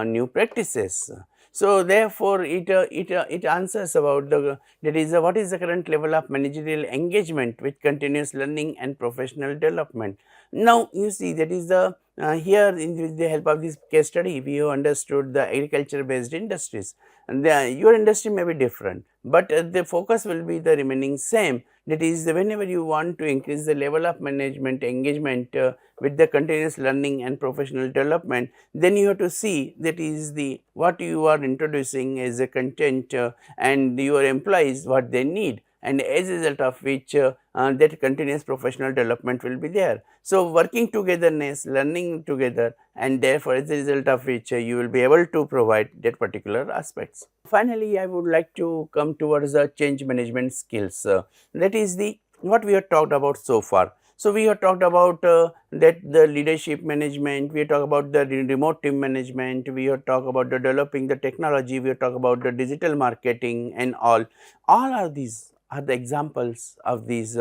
new practices. So, therefore, it answers about the that is what is the current level of managerial engagement with continuous learning and professional development. Now, you see that is the here with the help of this case study we have understood the agriculture based industries, and your industry may be different, but the focus will be the remaining same, that is whenever you want to increase the level of management engagement with the continuous learning and professional development, then you have to see that is the what you are introducing as a content and your employees what they need, and as a result of which that continuous professional development will be there. So, working togetherness, learning together, and therefore, as a result of which you will be able to provide that particular aspects. Finally, I would like to come towards the change management skills, that is the what we have talked about so far. So, we have talked about that the leadership management, we have talked about the remote team management, we have talked about the developing the technology, we have talked about the digital marketing and all of these are the examples of these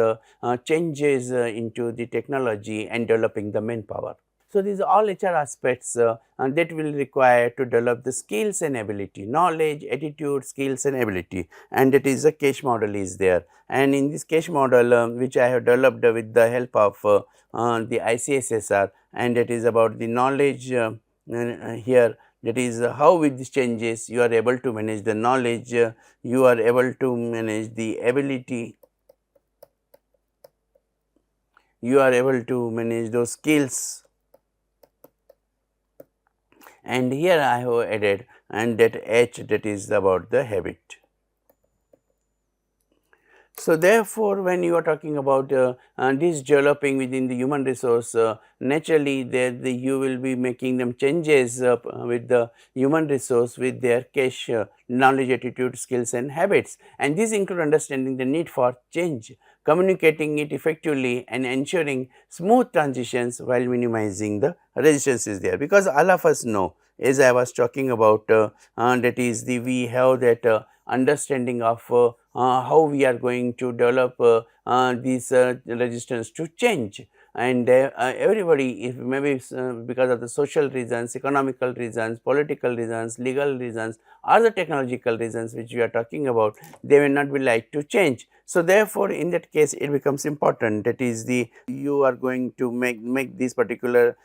changes into the technology and developing the manpower. So, these are all HR aspects and that will require to develop the skills and ability, knowledge, attitude, skills and ability, and that is a case model is there. And in this case model which I have developed with the help of the ICSSR, and that is about the knowledge here, that is how with these changes you are able to manage the knowledge, you are able to manage the ability, you are able to manage those skills, and here I have added and that H, that is about the habit. So, therefore, when you are talking about this developing within the human resource, naturally you will be making them changes with the human resource with their cache, knowledge, attitude, skills and habits, and these include understanding the need for change, communicating it effectively and ensuring smooth transitions while minimizing the resistance is there, because all of us know, as I was talking about that is the we have that understanding of how we are going to develop these resistance to change, and everybody, if maybe because of the social reasons, economical reasons, political reasons, legal reasons or the technological reasons which we are talking about, they will not be like to change. So, therefore, in that case it becomes important, that is the you are going to make this particular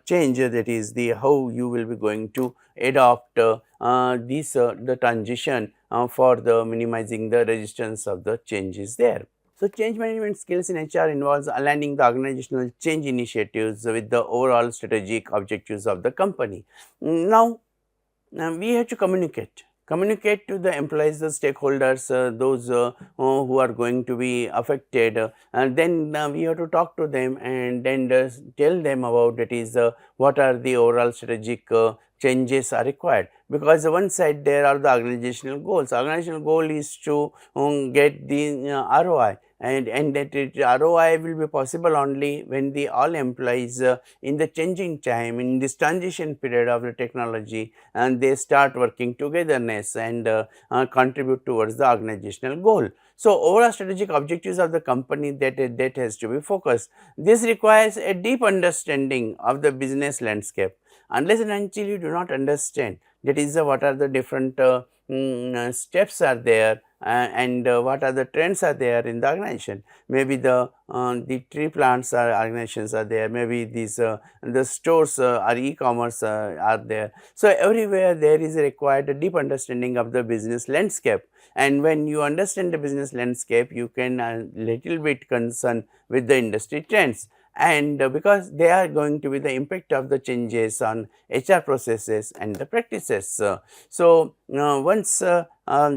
change, that is the how you will be going to adopt this the transition for the minimizing the resistance of the changes there. So, change management skills in HR involves aligning the organizational change initiatives with the overall strategic objectives of the company. Now, we have to communicate to the employees, the stakeholders, those who are going to be affected, and then we have to talk to them and then tell them about that is what are the overall strategic changes are required, because one side there are the organizational goals. Organizational goal is to get the ROI, and that ROI will be possible only when the all employees in the changing time, in this transition period of the technology, and they start working togetherness and contribute towards the organizational goal. So, overall strategic objectives of the company that has to be focused. This requires a deep understanding of the business landscape. Unless and until you do not understand, that is what are the different steps are there and what are the trends are there in the organization. Maybe the tree plants are organizations are there, maybe these the stores or e-commerce are there. So, everywhere there is required a deep understanding of the business landscape, and when you understand the business landscape, you can little bit concern with the industry trends, and because they are going to be the impact of the changes on HR processes and the practices. Once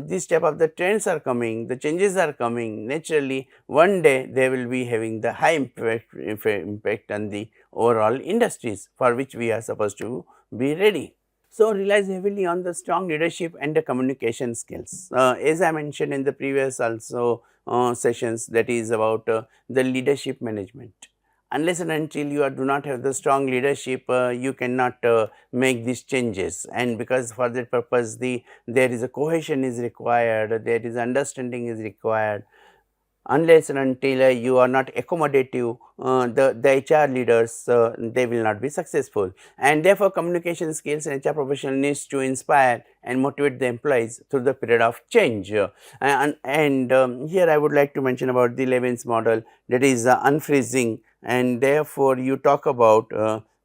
this type of the trends are coming, the changes are coming, naturally one day they will be having the high impact on the overall industries for which we are supposed to be ready. So, relies heavily on the strong leadership and the communication skills. As I mentioned in the previous also sessions, that is about the leadership management. Unless and until you do not have the strong leadership, you cannot make these changes, and because for that purpose there is a cohesion is required, there is understanding is required. Unless and until you are not accommodative, the HR leaders they will not be successful, and therefore communication skills and HR professional needs to inspire and motivate the employees through the period of change. Here I would like to mention about the Levin's model, that is unfreezing, and therefore you talk about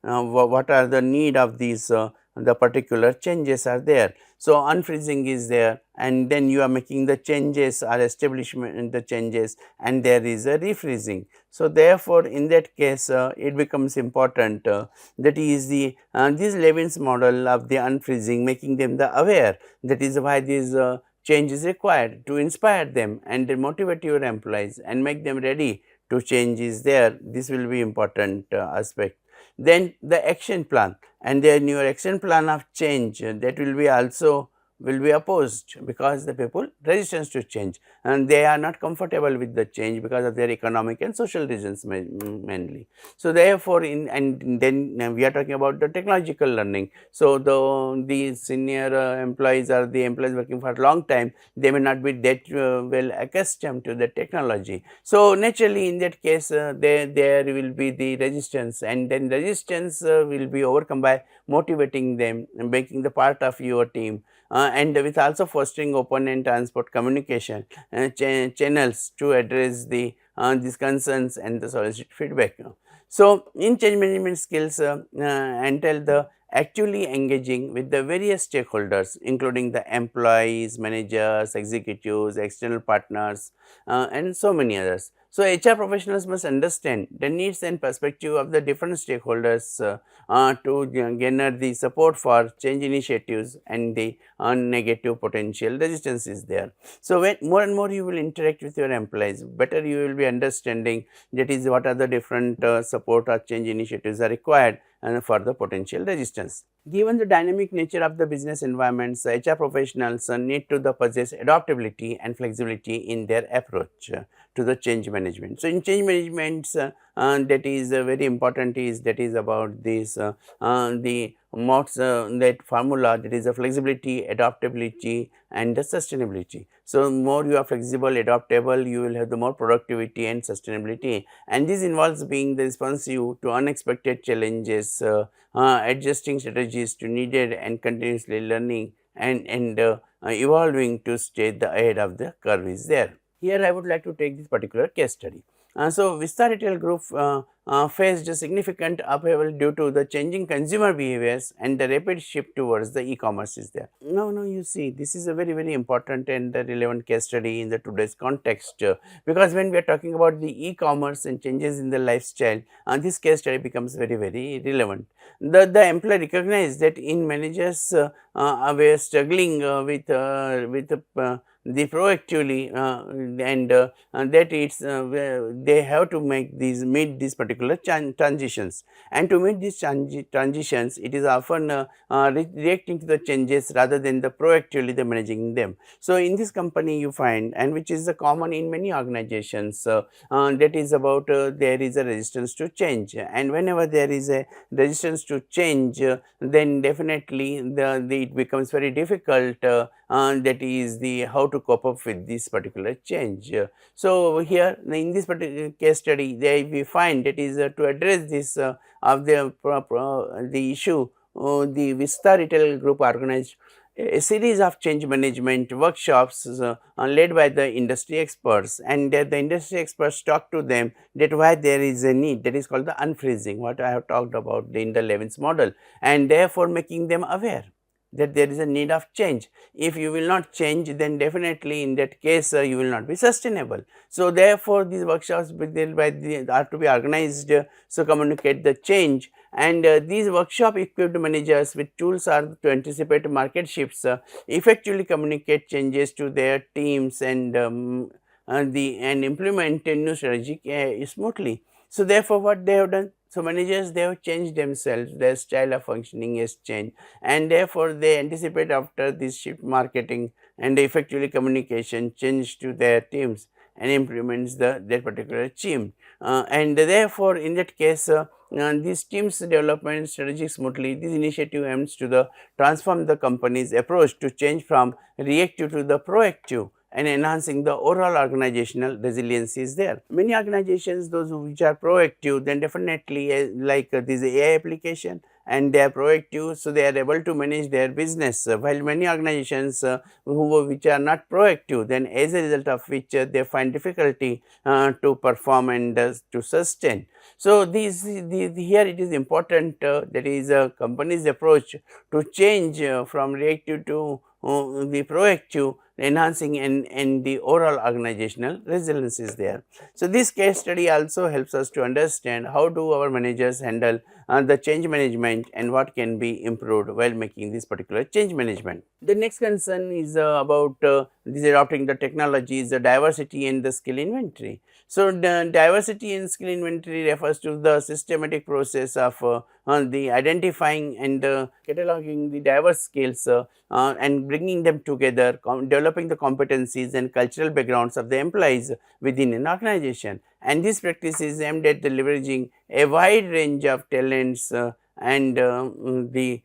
what are the need of these the particular changes are there. So, unfreezing is there, and then you are making the changes or establishment in the changes, and there is a refreezing. So, therefore, in that case it becomes important that is the this Levin's model of the unfreezing, making them the aware, that is why this change is required to inspire them and motivate your employees and make them ready to change is there. This will be important aspect. Then the action plan, and then your action plan of change that will be also will be opposed, because the people resistance to change and they are not comfortable with the change because of their economic and social reasons mainly. So, therefore, and then we are talking about the technological learning. So, the senior employees or the employees working for a long time, they may not be that well accustomed to the technology. So, naturally in that case there will be the resistance, and then resistance will be overcome by motivating them and making the part of your team, and with also fostering open and transport communication channels to address the these concerns and the solicit feedback. So, in change management skills entail the actively engaging with the various stakeholders, including the employees, managers, executives, external partners and so many others. So, HR professionals must understand the needs and perspective of the different stakeholders to garner the support for change initiatives, and the negative potential resistance is there. So, when more and more you will interact with your employees, better you will be understanding that is what are the different support or change initiatives are required and for the potential resistance. Given the dynamic nature of the business environments, HR professionals need to possess adaptability and flexibility in their approach to the change management. So, in change management that is very important is that is about this the modes that formula, that is the flexibility, adaptability and the sustainability. So, more you are flexible, adaptable, you will have the more productivity and sustainability, and this involves being the responsive to unexpected challenges, adjusting strategies to needed and continuously learning and evolving to stay the ahead of the curve is there. Here I would like to take this particular case study. So, Vista Retail Group faced a significant upheaval due to the changing consumer behaviors and the rapid shift towards the e-commerce is there. Now you see, this is a very important and relevant case study in the today's context, because when we are talking about the e-commerce and changes in the lifestyle, this case study becomes very relevant. The employee recognized that in managers were struggling the proactively and that it's they have to meet these particular transitions, and to meet these transitions it is often reacting to the changes rather than the proactively the managing them. So in this company you find, and which is common in many organizations, that is about there is a resistance to change, and whenever there is a resistance to change, then definitely it becomes very difficult, that is the how to cope up with this particular change. So here in this particular case study, there we find that is to address this of the issue, the Vista Retail Group organized a series of change management workshops led by the industry experts, and the industry experts talk to them that why there is a need, that is called the unfreezing, what I have talked about in the Levin's model, and therefore making them aware that there is a need of change. If you will not change, then definitely in that case you will not be sustainable. So therefore these workshops are to be organized, so communicate the change, and these workshop equipped managers with tools are to anticipate market shifts, effectively communicate changes to their teams, and implement a new strategy smoothly. So therefore what they have done, so managers they have changed themselves, their style of functioning has changed, and therefore they anticipate after this shift marketing and effectively communication change to their teams and implements that particular team, and therefore in that case these teams development strategy smoothly. This initiative aims to transform the company's approach to change from reactive to the proactive, and enhancing the overall organizational resilience is there. Many organizations, those which are proactive, then definitely like this AI application, and they are proactive, so they are able to manage their business, while many organizations which are not proactive, then as a result of which they find difficulty to perform and to sustain. So here it is important, that is a company's approach to change from reactive to the proactive, enhancing and the overall organizational resilience is there. So this case study also helps us to understand how do our managers handle the change management and what can be improved while making this particular change management. The next concern is about this adopting the technologies, the diversity and the skill inventory. So the diversity and skill inventory refers to the systematic process of the identifying and cataloging the diverse skills and bringing them together, developing the competencies and cultural backgrounds of the employees within an organization. And this practice is aimed at the leveraging a wide range of talents and the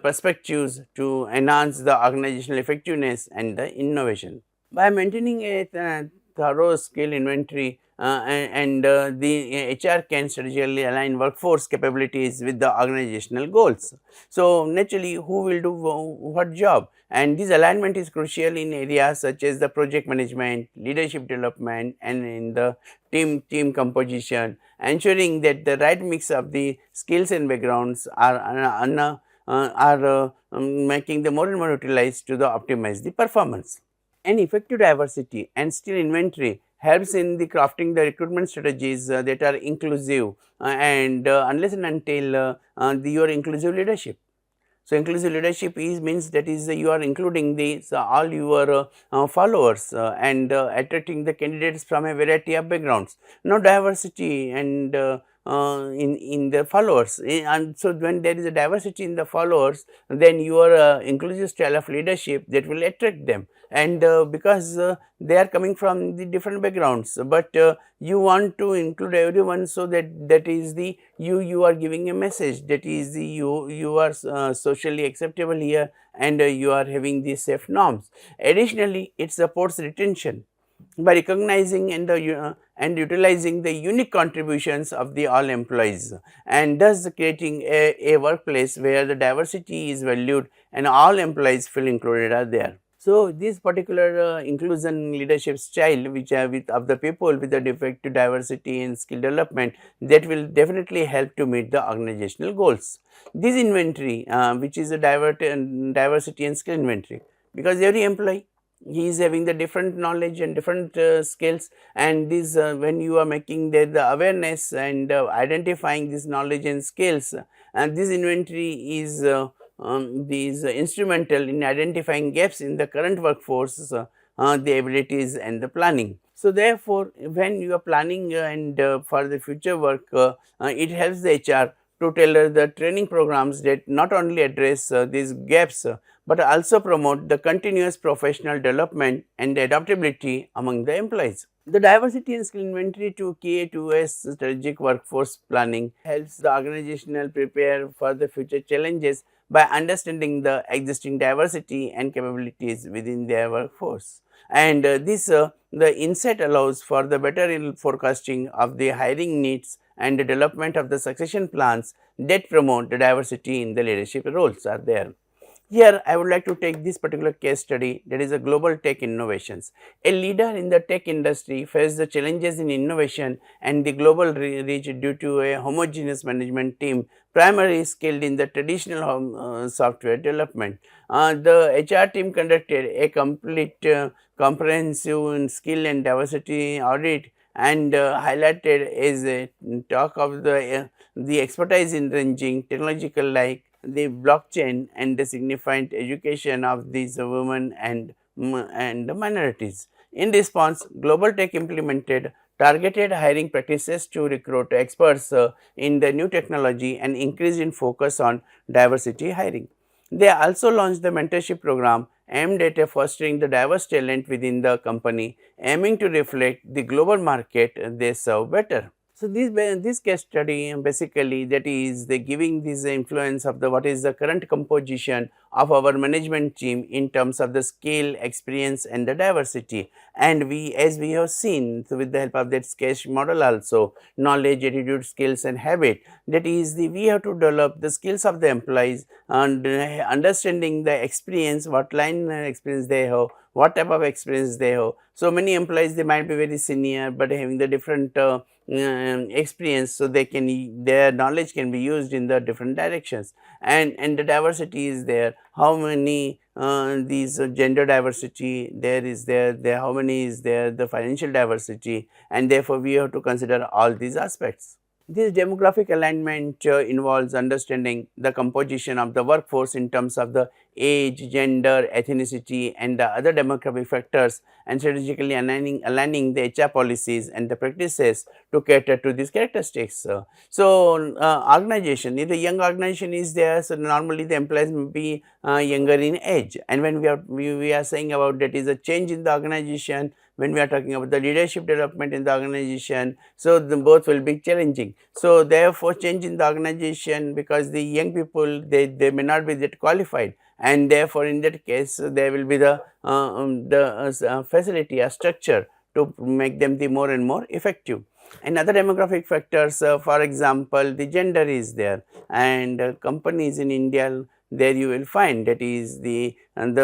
perspectives to enhance the organizational effectiveness and the innovation. By maintaining a thorough skill inventory, the HR can strategically align workforce capabilities with the organizational goals. So naturally, who will do what job, and this alignment is crucial in areas such as the project management, leadership development, and in the team composition, ensuring that the right mix of the skills and backgrounds are making them more and more utilized to optimize the performance. An effective diversity and skill inventory helps in the crafting the recruitment strategies that are inclusive, and unless and until your inclusive leadership. So inclusive leadership means that is you are including all your followers and attracting the candidates from a variety of backgrounds. Now diversity and in the followers, and so when there is a diversity in the followers, then your inclusive style of leadership that will attract them, and because they are coming from the different backgrounds, but you want to include everyone, so that is the you are giving a message that is the you are socially acceptable here, and you are having the safe norms. Additionally, it supports retention by recognizing and utilizing the unique contributions of the all employees, and thus creating a workplace where the diversity is valued and all employees feel included are there. So, this particular inclusion leadership style which with of the people with the defective diversity and skill development, that will definitely help to meet the organizational goals. This inventory which is a diversity and skill inventory, because every employee, he is having the different knowledge and different skills, and this when you are making the awareness and identifying this knowledge and skills, and this inventory is instrumental in identifying gaps in the current workforce, the abilities and the planning. So, therefore, when you are planning and for the future work, it helps the HR to tailor the training programs that not only address these gaps, but also promote the continuous professional development and adaptability among the employees. The diversity and skill inventory to KA2S strategic workforce planning helps the organizational prepare for the future challenges by understanding the existing diversity and capabilities within their workforce. And the insight allows for the better forecasting of the hiring needs and the development of the succession plans that promote the diversity in the leadership roles are there. Here I would like to take this particular case study, that is a global tech innovations. A leader in the tech industry faced the challenges in innovation and the global reach due to a homogeneous management team primarily skilled in the traditional software development. The HR team conducted a complete comprehensive skill and diversity audit and highlighted as a talk of the expertise in ranging technological like the blockchain and the significant education of these women and the minorities. In response, Global Tech implemented targeted hiring practices to recruit experts in the new technology and increase in focus on diversity hiring. They also launched the mentorship program aimed at fostering the diverse talent within the company, aiming to reflect the global market they serve better. So, this case study basically, that is the giving this influence of the what is the current composition of our management team in terms of the skill, experience and the diversity. And we, as we have seen, so with the help of that case model also, knowledge, attitude, skills and habit, that is the we have to develop the skills of the employees and understanding the experience, what line experience they have, what type of experience they have. So, many employees, they might be very senior, but having the different experience, so they can, their knowledge can be used in the different directions, and the diversity is there. How many these gender diversity there is there, how many is there, the financial diversity, and therefore we have to consider all these aspects. This demographic alignment involves understanding the composition of the workforce in terms of the age, gender, ethnicity and the other demographic factors, and strategically aligning the HR policies and the practices to cater to these characteristics. Organization, if the young organization is there, so normally the employees may be younger in age, and when we are saying about that is a change in the organization, when we are talking about the leadership development in the organization, so the both will be challenging. So, therefore, change in the organization, because the young people, they may not be that qualified, and therefore, in that case there will be the facility or structure to make them the more and more effective. And other demographic factors, for example, the gender is there, and companies in India, there you will find that is the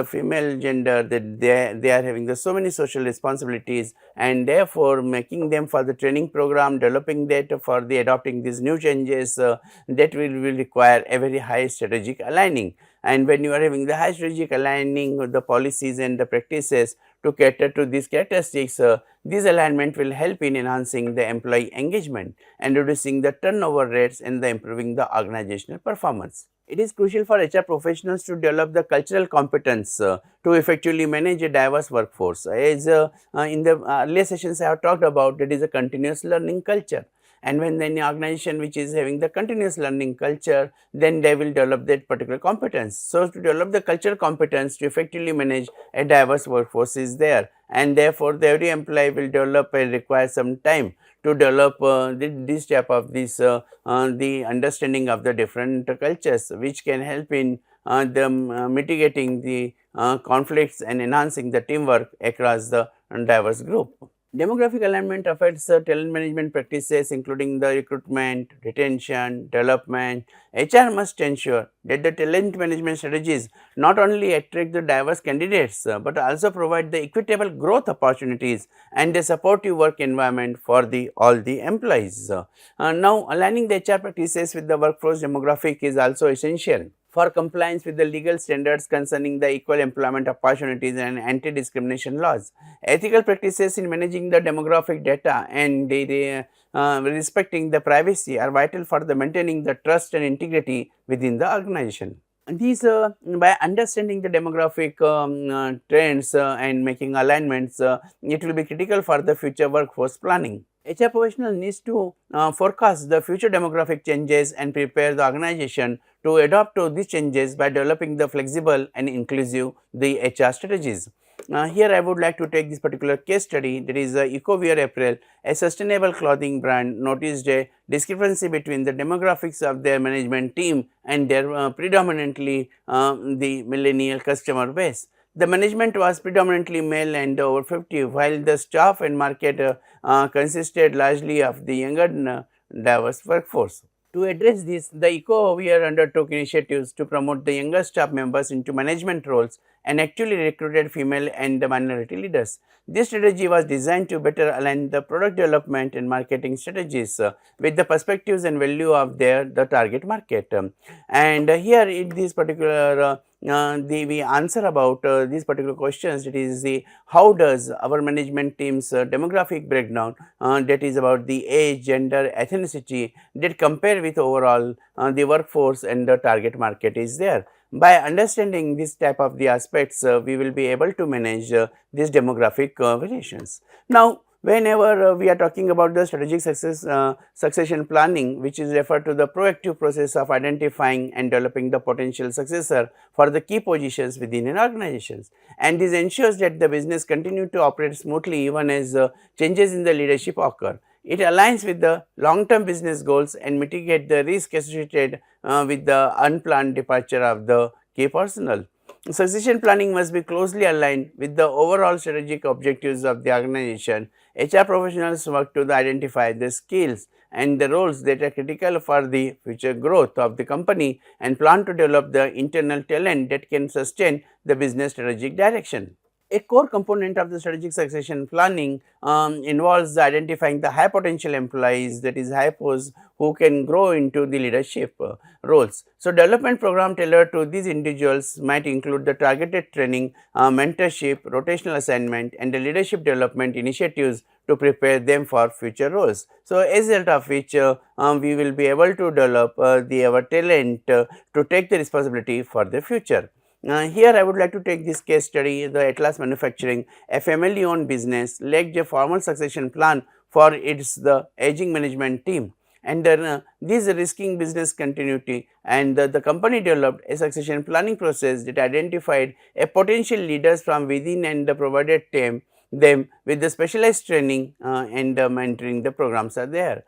female gender, that they are having the so many social responsibilities, and therefore making them for the training program, developing that for the adopting these new changes, that will require a very high strategic aligning. And when you are having the high strategic aligning of the policies and the practices to cater to these characteristics, this alignment will help in enhancing the employee engagement and reducing the turnover rates and the improving the organizational performance. It is crucial for HR professionals to develop the cultural competence to effectively manage a diverse workforce. As in the earlier sessions I have talked about, it is a continuous learning culture, and when any organization which is having the continuous learning culture, then they will develop that particular competence. So, to develop the cultural competence to effectively manage a diverse workforce is there, and therefore, the every employee will develop and require some time to develop this type of the understanding of the different cultures, which can help in them mitigating the conflicts and enhancing the teamwork across the diverse group. Demographic alignment affects talent management practices including the recruitment, retention, development. HR must ensure that the talent management strategies not only attract the diverse candidates, but also provide the equitable growth opportunities and a supportive work environment for all the employees. Now, aligning the HR practices with the workforce demographic is also essential for compliance with the legal standards concerning the equal employment opportunities and anti-discrimination laws. Ethical practices in managing the demographic data and respecting the privacy are vital for the maintaining the trust and integrity within the organization. And these by understanding the demographic trends and making alignments, it will be critical for the future workforce planning. HR professional needs to forecast the future demographic changes and prepare the organization to adapt to these changes by developing the flexible and inclusive the HR strategies. Here I would like to take this particular case study, that is EcoWear Apparel, a sustainable clothing brand noticed a discrepancy between the demographics of their management team and their predominantly the millennial customer base. The management was predominantly male and over 50, while the staff and market consisted largely of the younger diverse workforce. To address this, the EcoWear undertook initiatives to promote the younger staff members into management roles and actually recruited female and minority leaders. This strategy was designed to better align the product development and marketing strategies with the perspectives and value of the target market. And here in this particular we answer about these particular questions, that is the how does our management team's demographic breakdown, that is about the age, gender, ethnicity, that compare with overall the workforce and the target market is there. By understanding this type of the aspects, we will be able to manage these demographic variations. Now, whenever we are talking about the strategic succession planning, which is referred to the proactive process of identifying and developing the potential successor for the key positions within an organization, and this ensures that the business continue to operate smoothly even as changes in the leadership occur. It aligns with the long term business goals and mitigate the risk associated with the unplanned departure of the key personnel. Succession planning must be closely aligned with the overall strategic objectives of the organization. HR professionals work to identify the skills and the roles that are critical for the future growth of the company and plan to develop the internal talent that can sustain the business strategic direction. A core component of the strategic succession planning involves identifying the high potential employees, that is high pos, who can grow into the leadership roles. So, development program tailored to these individuals might include the targeted training, mentorship, rotational assignment and the leadership development initiatives to prepare them for future roles. So, as a result of which we will be able to develop our talent to take the responsibility for the future. Here I would like to take this case study. The Atlas Manufacturing, a family owned business, lacked a formal succession plan for the aging management team, and this risking business continuity, and the company developed a succession planning process that identified a potential leaders from within and provided them with the specialized training and mentoring the programs are there.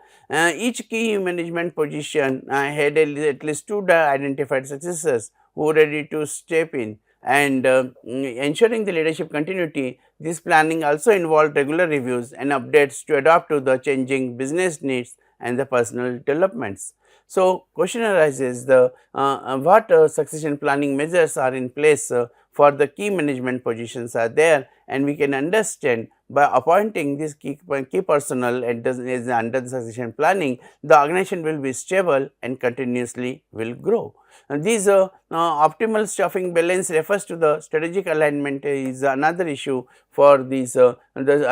Each key management position had at least two identified successors who were ready to step in, and ensuring the leadership continuity. This planning also involved regular reviews and updates to adapt to the changing business needs and the personal developments. So, question arises, the what succession planning measures are in place for the key management positions are there, and we can understand by appointing this key personnel under the succession planning, the organization will be stable and continuously will grow. And these optimal staffing balance refers to the strategic alignment is another issue for these the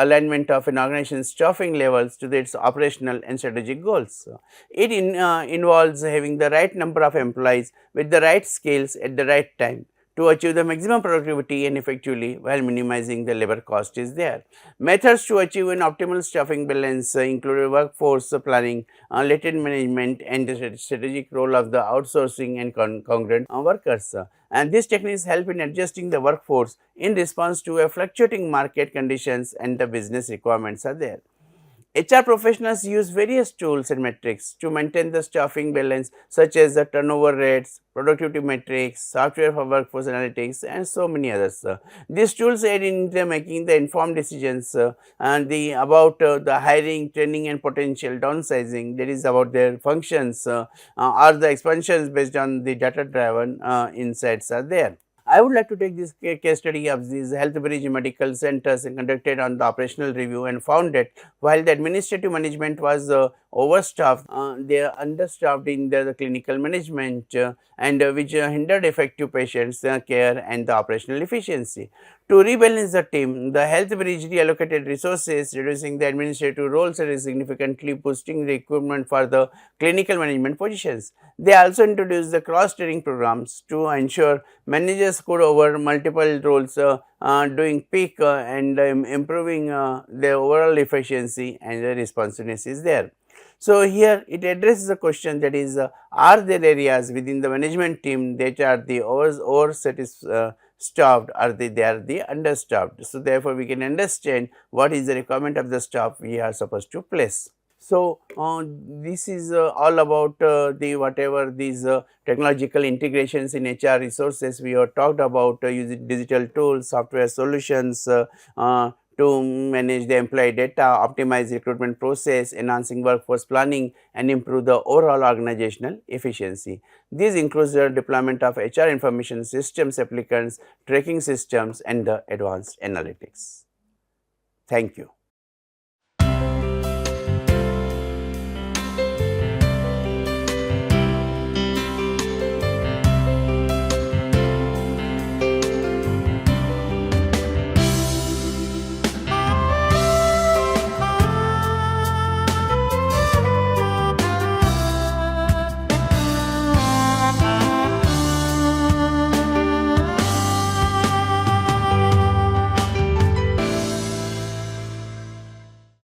alignment of an organization's staffing levels to its operational and strategic goals. It involves having the right number of employees with the right skills at the right time to achieve the maximum productivity and effectively while minimizing the labor cost is there. Methods to achieve an optimal staffing balance include workforce planning, latent management and the strategic role of the outsourcing and congruent workers. And these techniques help in adjusting the workforce in response to a fluctuating market conditions and the business requirements are there. HR professionals use various tools and metrics to maintain the staffing balance, such as the turnover rates, productivity metrics, software for workforce analytics, and so many others. These tools aid in making the informed decisions and about the hiring, training, and potential downsizing. That is about their functions or the expansions based on the data driven insights are there. I would like to take this case study of these health bridge medical centers conducted on the operational review and found that while the administrative management was overstaffed, they are understaffed in the clinical management and which hindered effective patients care and the operational efficiency. To rebalance the team, the health bridge reallocated resources, reducing the administrative roles and significantly boosting the equipment for the clinical management positions. They also introduced the cross training programs to ensure managers could over multiple roles doing peak and improving their overall efficiency and the responsiveness is there. So, here it addresses the question, that is are there areas within the management team that are the staffed or they are the understaffed. So, therefore, we can understand what is the requirement of the staff we are supposed to place. So, this is all about the whatever these technological integrations in HR resources we have talked about using digital tools, software solutions to manage the employee data, optimize recruitment process, enhancing workforce planning and improve the overall organizational efficiency. These includes the deployment of HR information systems, applicants, tracking systems and the advanced analytics. Thank you.